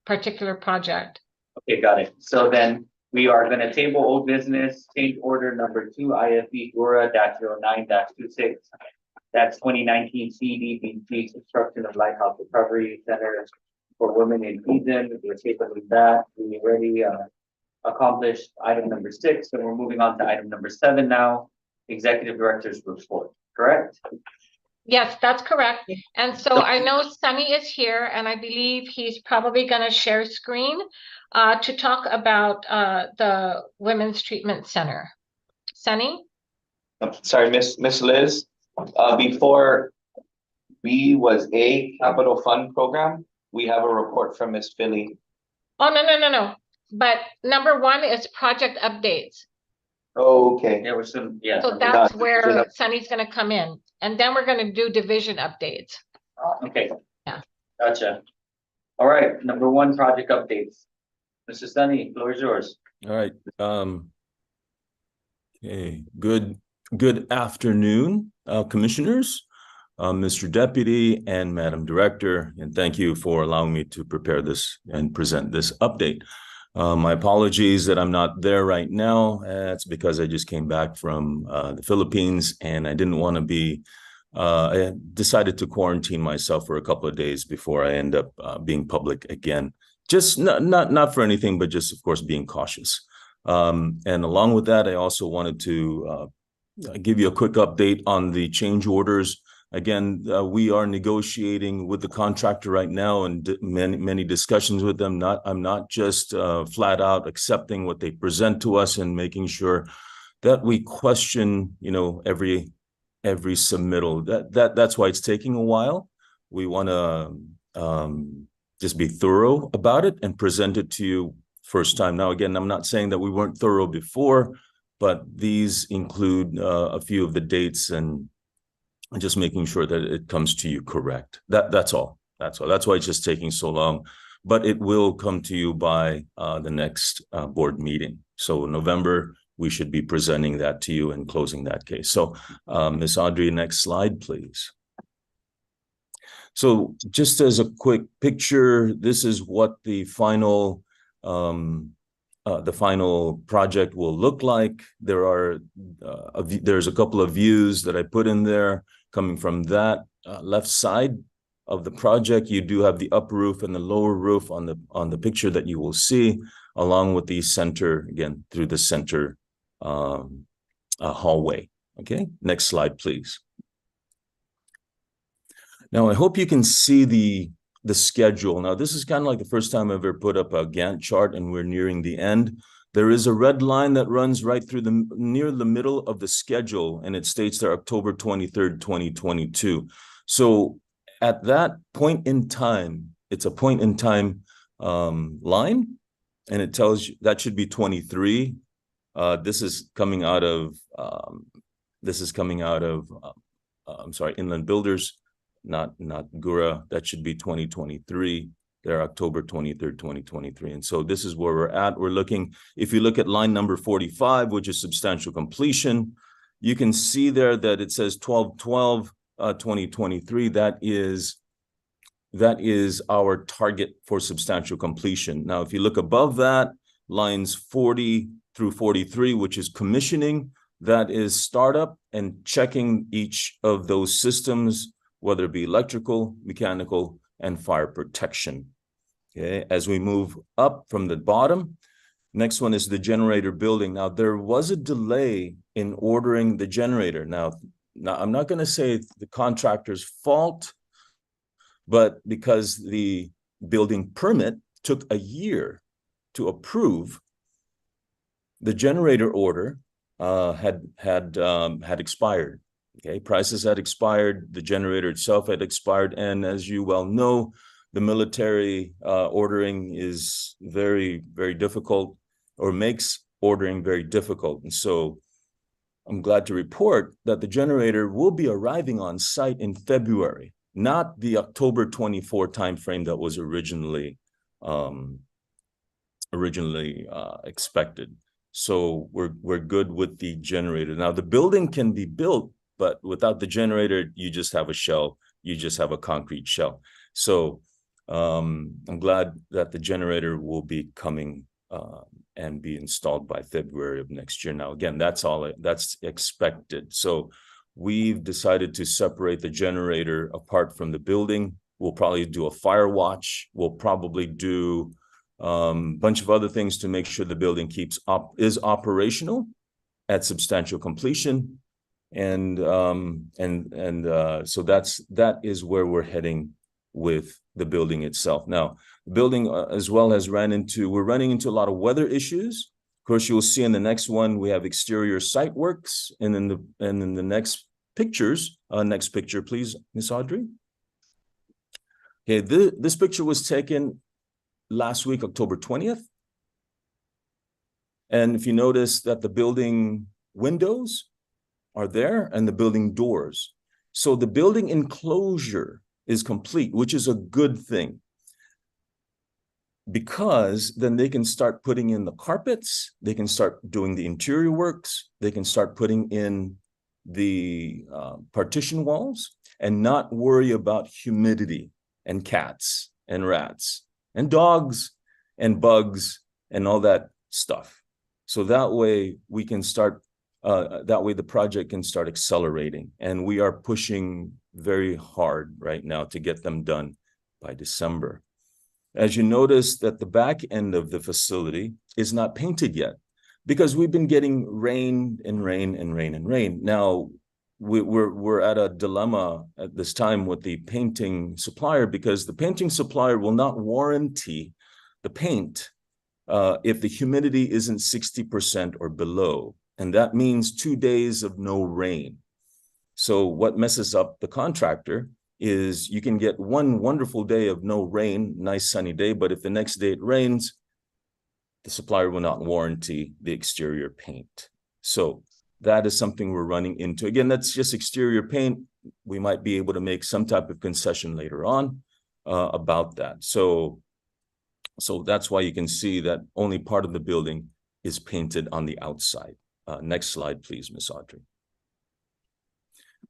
particular project. Okay, got it. So then we are going to table old business, change order number 2, IFB GHURA-09-26. That's 2019 CDBG construction of Lighthouse Recovery Center for Women in Tijen. We're tabling that. We already accomplished item number 6, so we're moving on to item number 7 now. Executive Director's report, correct? Yes, that's correct. And so I know Sunny is here, and I believe he's probably going to share screen to talk about the Women's Treatment Center. Sunny? Sorry, Miss Liz, before B was a capital fund program, we have a report from Miss Philly. Oh, no. But number 1 is project updates. Okay. Yeah, we're still, yeah. So that's where Sunny's gonna come in, and then we're gonna do division updates. Okay. Yeah. Gotcha. All right, number one, project updates. Mr. Sunny, floor is yours. All right, okay, good afternoon, commissioners, Mr. Deputy and Madam Director, and thank you for allowing me to prepare this and present this update. My apologies that I'm not there right now. It's because I just came back from the Philippines and I didn't want to be, I decided to quarantine myself for a couple of days before I end up being public again. Just not for anything, but just, of course, being cautious. And along with that, I also wanted to give you a quick update on the change orders. Again, we are negotiating with the contractor right now and many discussions with them. I'm not just flat out accepting what they present to us and making sure that we question, every submittal. That's why it's taking a while. We want to just be thorough about it and present it to you first time. Now, again, I'm not saying that we weren't thorough before, but these include a few of the dates and just making sure that it comes to you correct. That's all. That's why it's just taking so long, but it will come to you by the next board meeting. So November, we should be presenting that to you and closing that case. So Ms. Audrey, next slide, please. So just as a quick picture, this is what the final project will look like. There's a couple of views that I put in there coming from that left side of the project. You do have the upper roof and the lower roof on the picture that you will see, along with the center, again, through the center hallway. Okay, next slide, please. Now, I hope you can see the schedule. Now, this is kind of like the first time I've ever put up a Gantt chart and we're nearing the end. There is a red line that runs right through near the middle of the schedule, and it states there October 23rd, 2022. So at that point in time, it's a point in time line, and it tells you that should be 23. This is coming out of I'm sorry, Inland Builders, not GHURA. That should be 2023. They're October 23rd, 2023. And so this is where we're at. We're looking, if you look at line number 45, which is substantial completion, you can see there that it says 12/12, 2023. That is our target for substantial completion. Now, if you look above that, lines 40 through 43, which is commissioning, that is startup and checking each of those systems, whether it be electrical, mechanical, and fire protection. Okay, as we move up from the bottom, next one is the generator building. Now, there was a delay in ordering the generator. Now I'm not going to say it's the contractor's fault, but because the building permit took a year to approve, the generator order had expired. Okay, prices had expired, the generator itself had expired, and as you well know, the military ordering is very, very difficult, or makes ordering very difficult. And so I'm glad to report that the generator will be arriving on site in February, not the October 24 timeframe that was originally expected. So we're good with the generator. Now, the building can be built, but without the generator, you just have a shell. You just have a concrete shell. So I'm glad that the generator will be coming and be installed by February of next year. Now, again, that's expected. So we've decided to separate the generator apart from the building. We'll probably do a fire watch. We'll probably do a bunch of other things to make sure the building is operational at substantial completion. And so that is where we're heading with the building itself. Now, the building as well we're running into a lot of weather issues. Of course, you'll see in the next one, we have exterior site works. And in the next pictures, next picture, please, Ms. Audrey. Okay, this picture was taken last week, October 20th. And if you notice that the building windows are there and the building doors. So the building enclosure is complete, which is a good thing. Because then they can start putting in the carpets, they can start doing the interior works, they can start putting in the partition walls and not worry about humidity and cats and rats and dogs and bugs and all that stuff. So that way we can start, that way the project can start accelerating. And we are pushing very hard right now to get them done by December. As you notice that the back end of the facility is not painted yet because we've been getting rain and rain and rain and rain. Now we're at a dilemma at this time with the painting supplier because the painting supplier will not warranty the paint if the humidity isn't 60% or below. And that means 2 days of no rain. So what messes up the contractor is you can get one wonderful day of no rain, nice sunny day, but if the next day it rains, the supplier will not warranty the exterior paint. So that is something we're running into. Again, that's just exterior paint. We might be able to make some type of concession later on about that. So that's why you can see that only part of the building is painted on the outside. Next slide, please, Ms. Audrey.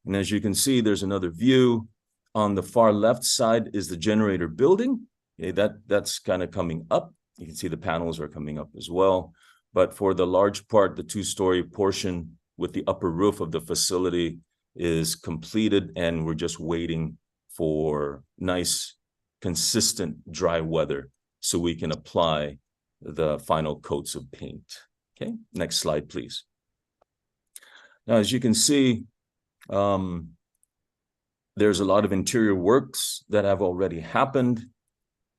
And as you can see, there's another view. On the far left side is the generator building. Okay, that's kind of coming up. You can see the panels are coming up as well. But for the large part, the 2-story portion with the upper roof of the facility is completed, and we're just waiting for nice, consistent dry weather so we can apply the final coats of paint. Okay, next slide, please. Now, as you can see, there's a lot of interior works that have already happened.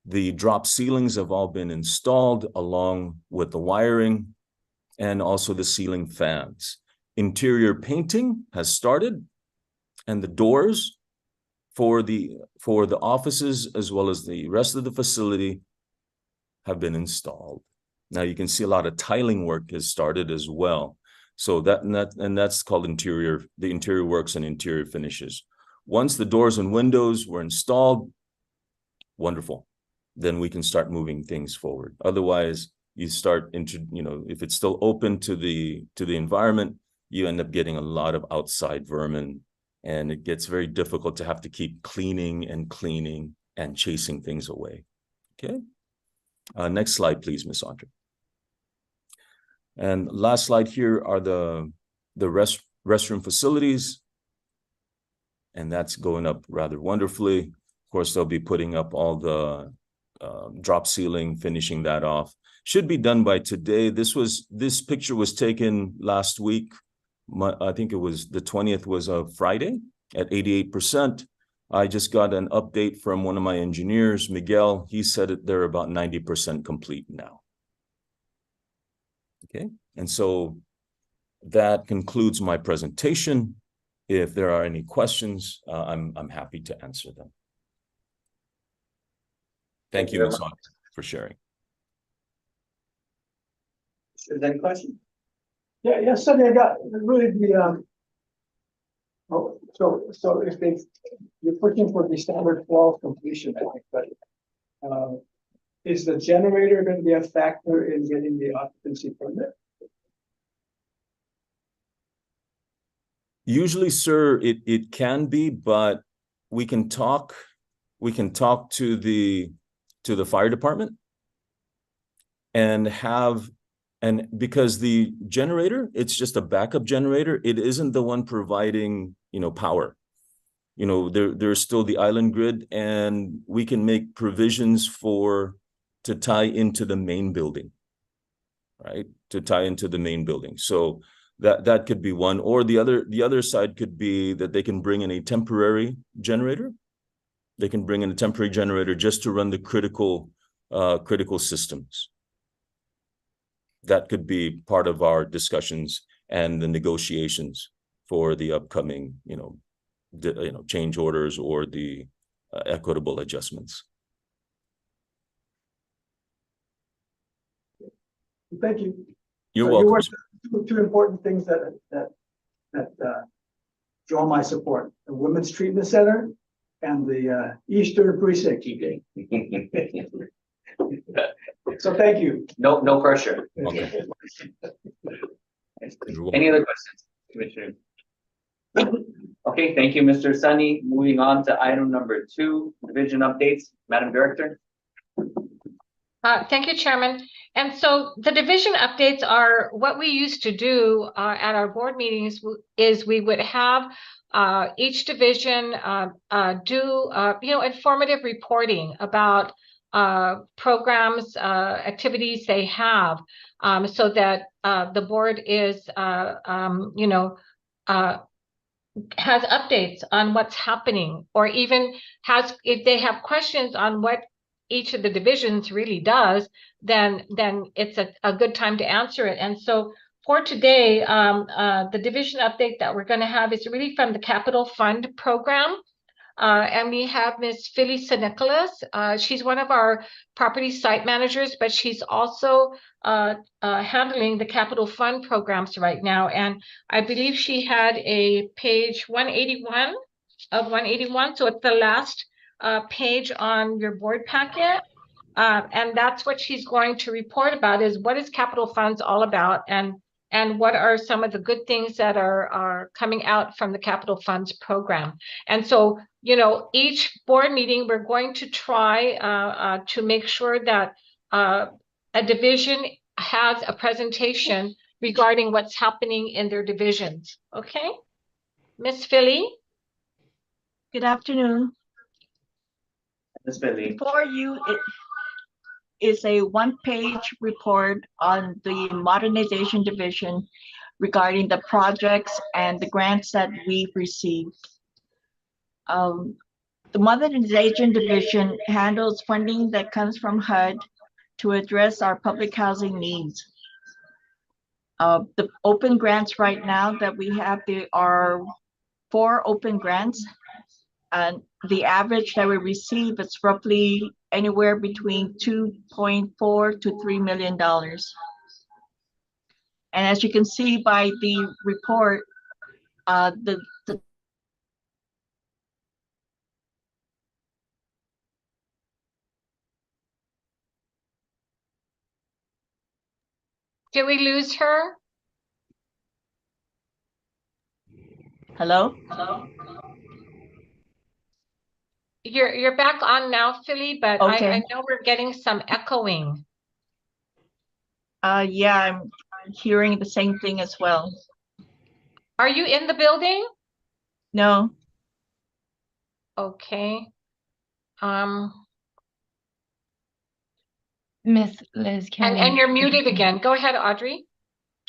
The drop ceilings have all been installed along with the wiring and also the ceiling fans. Interior painting has started, and the doors for the offices as well as the rest of the facility have been installed. Now you can see a lot of tiling work has started as well. So that's called the interior works and interior finishes. Once the doors and windows were installed, wonderful. Then we can start moving things forward. Otherwise, you start if it's still open to the environment, you end up getting a lot of outside vermin, and it gets very difficult to have to keep cleaning and chasing things away. Okay. Next slide, please, Ms. Audrey. And last slide here are the restroom facilities. And that's going up rather wonderfully. Of course, they'll be putting up all the drop ceiling, finishing that off. Should be done by today. This picture was taken last week. I think it was the 20th was a Friday at 88%. I just got an update from one of my engineers, Miguel. He said they're about 90% complete now. Okay, and so that concludes my presentation. If there are any questions, I'm happy to answer them. Thank you, Ms. Audrey, for sharing. Is there any questions? Yeah, Sonny, I got really the, so if you're pushing for the standard flow of completion, I think, but is the generator going to be a factor in getting the occupancy permit? Usually, sir, it can be, but we can talk to the fire department and because the generator, it's just a backup generator. It isn't the one providing, power. There's still the island grid, and we can make provisions to tie into the main building, right? To tie into the main building. So that could be one, or the other side could be that they can bring in a temporary generator. They can bring in a temporary generator just to run the critical systems. That could be part of our discussions and the negotiations for the upcoming, change orders or the equitable adjustments. Thank you. You're So you welcome. were two important things that draw my support: the Women's Treatment Center and the Eastern Precinct. So thank you. No pressure. Okay. You're Any welcome. other questions, Commissioner? Okay, thank you, Mr. Sunny. Moving on to item number 2, division updates. Madam Director. Thank you, Chairman. And so the division updates are what we used to do at our board meetings is we would have each division do informative reporting about programs, activities they have, so that the board is has updates on what's happening, or even has, if they have questions on what each of the divisions really does, then it's a good time to answer it. And so for today, the division update that we're going to have is really from the Capital Fund program. And we have Ms. Phyllis Nicholas. She's one of our property site managers, but she's also handling the Capital Fund programs right now. And I believe she had a page 181 of 181. So it's the last page on your board packet. And that's what she's going to report about, is what is Capital Funds all about, and what are some of the good things that are coming out from the Capital Funds program. And so, each board meeting, we're going to try to make sure that a division has a presentation regarding what's happening in their divisions. Okay, Miss Philly. Good afternoon. Ms. Philly. Before you is a one-page report on the modernization division regarding the projects and the grants that we've received. The modernization division handles funding that comes from HUD to address our public housing needs. The open grants right now that we have, there are 4 open grants, and the average that we receive is roughly anywhere between $2.4 to $3 million. And as you can see by the report, Did we lose her? Hello? You're back on now, Philly, but Okay. I know we're getting some echoing. Yeah, I'm hearing the same thing as well. Are you in the building? No. Okay. Miss Liz, And you're muted again. Go ahead, Audrey.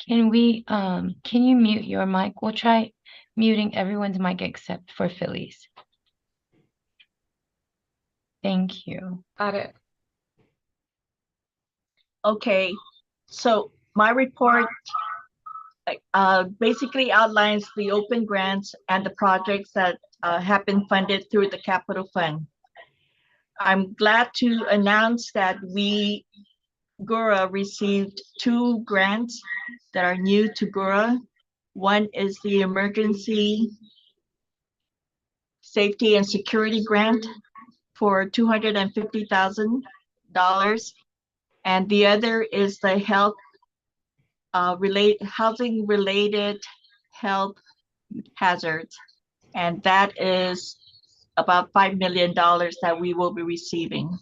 Can you mute your mic? We'll try muting everyone's mic except for Philly's. Thank you. Got it. Okay, so my report basically outlines the open grants and the projects that have been funded through the Capital Fund. I'm glad to announce that GHURA received 2 grants that are new to GHURA. One is the Emergency Safety and Security Grant for $250,000. And the other is the housing related health hazards. And that is about $5 million that we will be receiving.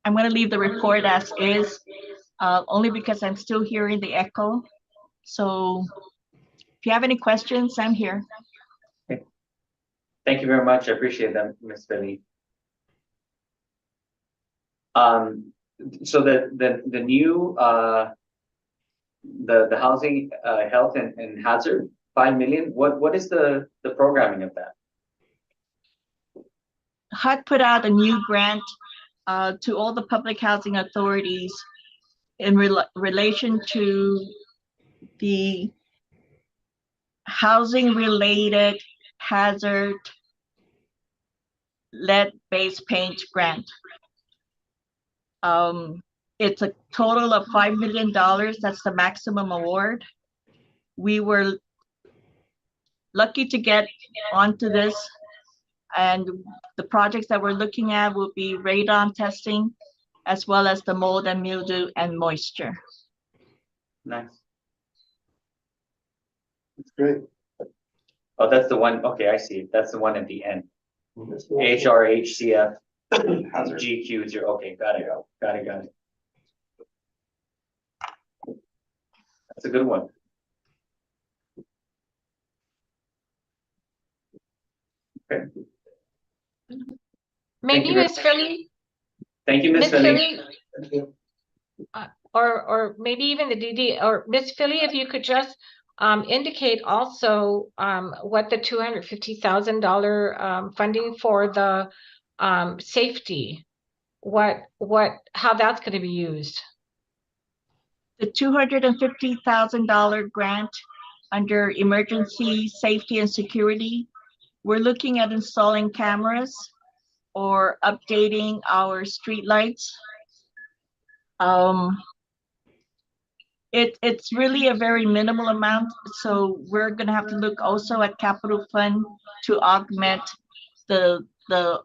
I'm going to leave the report as is, only because I'm still hearing the echo. So if you have any questions, I'm here. Okay. Thank you very much. I appreciate that, Ms. Philly. So the new the housing health and hazard, 5 million. What is the programming of that? HUD put out a new grant to all the public housing authorities in relation to the housing related hazard lead-based paint grant. It's a total of $5 million. That's the maximum award. We were lucky to get onto this, and the projects that we're looking at will be radon testing, as well as the mold and mildew and moisture. Nice. It's great. Oh, that's the one. Okay, I see. That's the one at the end. HRHCF GQ0. Okay, got it. Got it. That's a good one. Okay. Maybe you. Miss Philly, Thank you, Miss Miss Philly. Philly, or maybe even the DD, or Miss Philly, if you could just indicate also what the $250,000 funding for the safety, how that's going to be used. The $250,000 grant under emergency safety and security, we're looking at installing cameras or updating our streetlights. It's really a very minimal amount, so we're gonna have to look also at capital fund to augment the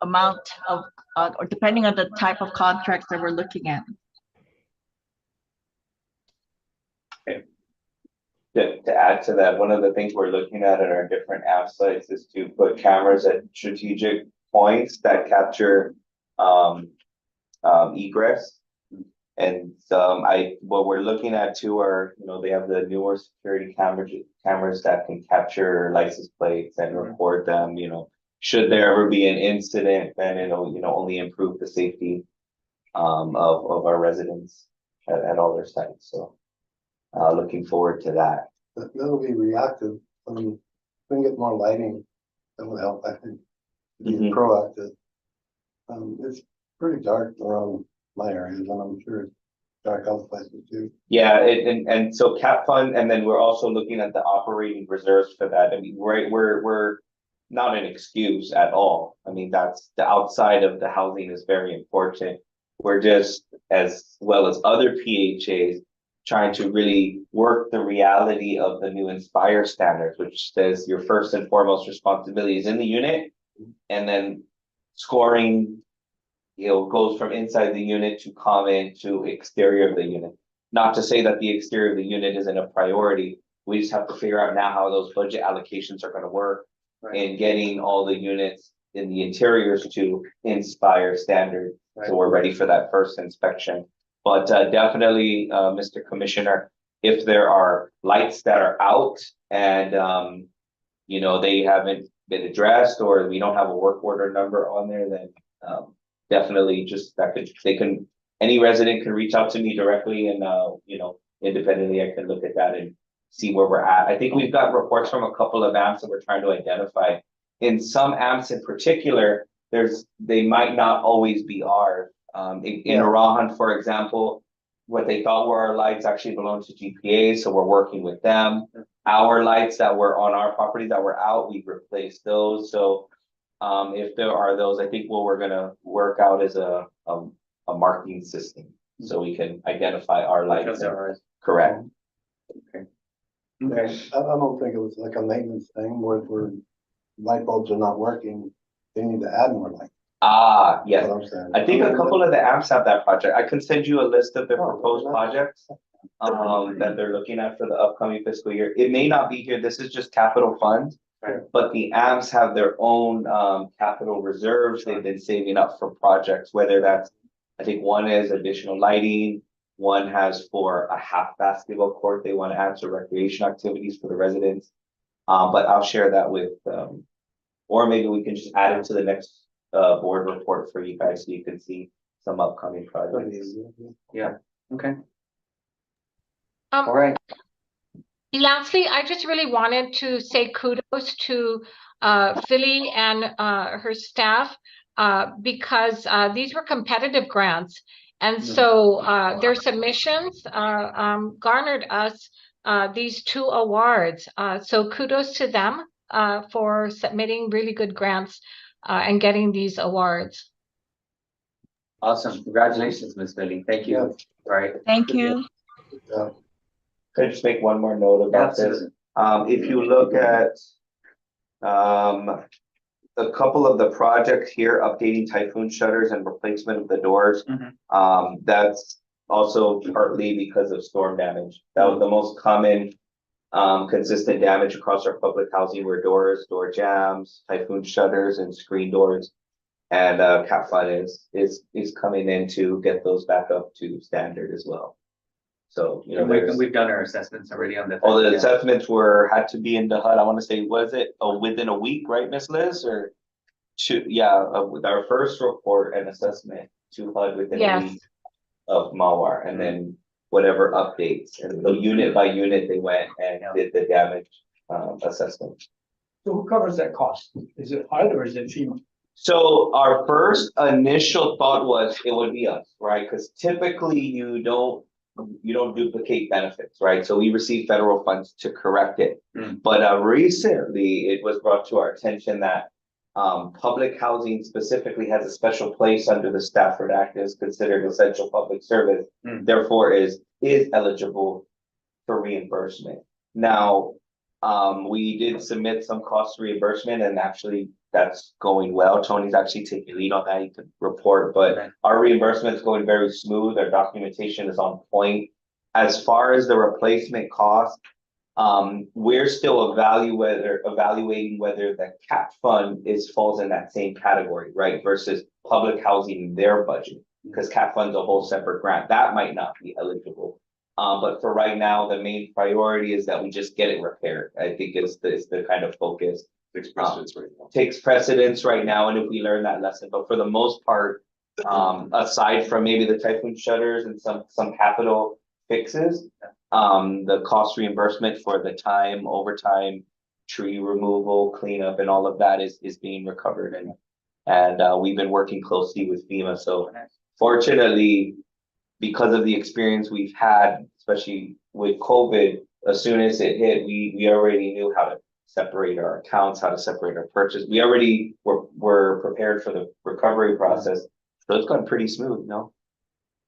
amount of, or depending on the type of contracts that we're looking at. To add to that, one of the things we're looking at our different app sites is to put cameras at strategic points that capture egress. And what we're looking at too are, they have the newer security cameras that can capture license plates and record them. Should there ever be an incident, then it'll only improve the safety of our residents at all their sites. So looking forward to that. That'll be reactive. I mean, we can get more lighting. That would help, I think. Be proactive. It's pretty dark around my areas, and I'm sure it's dark other places too. Yeah, and so cap fund, and then we're also looking at the operating reserves for that. I mean, we're not an excuse at all. I mean, that's the outside of the housing is very important. We're just, as well as other PHAs, trying to really work the reality of the new Inspire standards, which says your first and foremost responsibility is in the unit, and then scoring, goes from inside the unit to common to exterior of the unit. Not to say that the exterior of the unit isn't a priority. We just have to figure out now how those budget allocations are going to work in getting all the units in the interiors to Inspire standard. So we're ready for that first inspection. But definitely, Mr. Commissioner, if there are lights that are out and, they haven't been addressed, or we don't have a work order number on there, then definitely just any resident can reach out to me directly, and, independently, I can look at that and see where we're at. I think we've got reports from a couple of amps that we're trying to identify. In some amps in particular, they might not always be ours. In Arahan, for example, what they thought were our lights actually belong to GPA, so we're working with them. Our lights that were on our property that were out, we've replaced those. So if there are those, I think what we're gonna work out is a marking system, so we can identify our lights. Correct. Okay. I don't think it was like a maintenance thing where light bulbs are not working, they need to add more light. Yes. I think a couple of the amps have that project. I can send you a list of their proposed projects that they're looking at for the upcoming fiscal year. It may not be here. This is just capital funds, but the amps have their own capital reserves they've been saving up for projects, whether that's, I think one is additional lighting, one has for a half basketball court they want to add to recreation activities for the residents. But I'll share that with, or maybe we can just add it to the next board report for you guys, so you can see some upcoming projects. Yeah. Okay. All right. Lastly, I just really wanted to say kudos to Philly and her staff because these were competitive grants. And so their submissions garnered us these 2 awards. So kudos to them. for submitting really good grants and getting these awards. Awesome. Congratulations, Ms. Lily. Thank you. Yeah. Right. Thank you. Could I just make one more note about this? Absolutely. If you look at a couple of the projects here, updating typhoon shutters and replacement of the doors, that's also partly because of storm damage. That was the most common consistent damage across our public housing were doors, door jams, typhoon shutters, and screen doors. And Cat Fund is coming in to get those back up to standard as well. So, you know, we've done our assessments already on that. all the assessments had to be in the HUD. I want to say, was it within a week, right, Miss Liz, or two? Yeah, with our first report and assessment to HUD within a week of Mawar, and then whatever updates, and so unit by unit they went and did the damage assessment. So who covers that cost? Is it HUD or is it FEMA? So our first initial thought was it would be us, right? Because typically you don't duplicate benefits, right? So we receive federal funds to correct it. But recently it was brought to our attention that public housing specifically has a special place under the Stafford Act, is considered essential public service, therefore is eligible for reimbursement. Now, we did submit some cost reimbursement, and actually that's going well. Tony's actually taking lead on that. He could report, but our reimbursement is going very smooth. Our documentation is on point. As far as the replacement cost, we're still evaluating whether the CAP fund falls in that same category, right? Versus public housing, their budget, because CAP fund's a whole separate grant that might not be eligible. But for right now, the main priority is that we just get it repaired. I think it's the kind of focus. Takes precedence right now, and if we learn that lesson, but for the most part, aside from maybe the typhoon shutters and some capital fixes, the cost reimbursement for the time, overtime, tree removal, cleanup, and all of that is being recovered, and we've been working closely with FEMA. So fortunately, because of the experience we've had, especially with COVID, as soon as it hit, we already knew how to separate our accounts, how to separate our purchase. We already were prepared for the recovery process. So it's gone pretty smooth, no?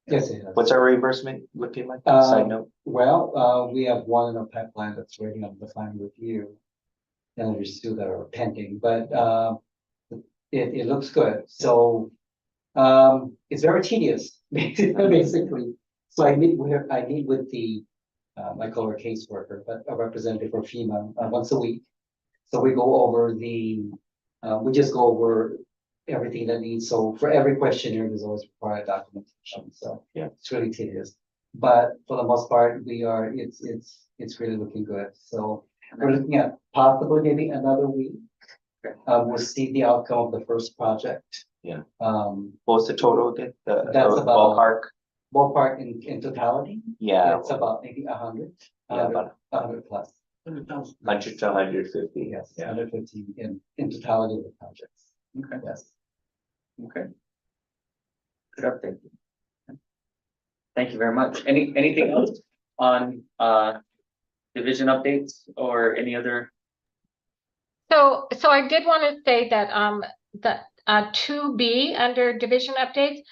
Yes, it has. What's our reimbursement looking like? Side note. Well, we have one in our pipeline that's waiting on the final review. And there's two that are pending, but it looks good. So it's very tedious, basically. So I meet with the I call her caseworker, but a representative for FEMA once a week. So we go over we just go over everything that needs. So for every questionnaire, there's always required documentation. So yeah, it's really tedious. But for the most part, it's really looking good. So we're looking at possibly maybe another week. We'll see the outcome of the first project. Yeah. What's the total again? That's about ballpark in totality. Yeah. It's about maybe 100. Yeah, about 100 plus. 100 to 150. Yes, 150 in totality of the projects. Okay. Yes. Okay. Good update. Thank you very much. Anything else on division updates or any other? So I did want to say that the 2B under division updates,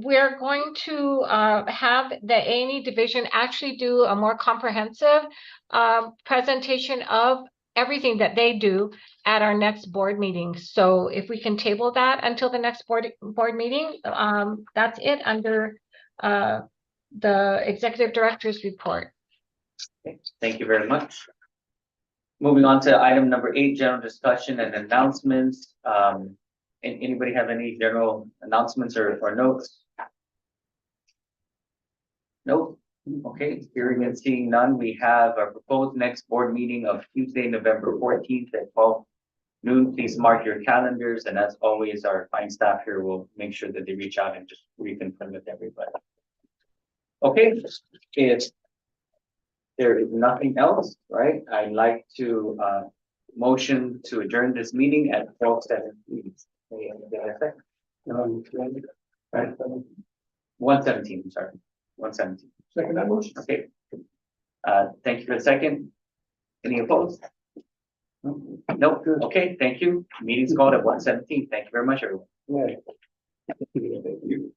we're going to have the A&E division actually do a more comprehensive presentation of everything that they do at our next board meeting. So if we can table that until the next board meeting, that's it under the executive director's report. Okay. Thank you very much. Moving on to item number 8, general discussion and announcements. Anybody have any general announcements or notes? Nope. Okay, hearing and seeing none, we have a proposed next board meeting of Tuesday, November 14th at 12 noon. Please mark your calendars, and as always, our fine staff here will make sure that they reach out and just reconfirm with everybody. Okay, if there is nothing else, right, I'd like to motion to adjourn this meeting at 12:17. 117, I'm sorry, 117. Second that motion. Okay. Thank you for the second. Any opposed? Nope, okay, thank you. Meeting's called at 1:17. Thank you very much, everyone. Yeah. Thank you.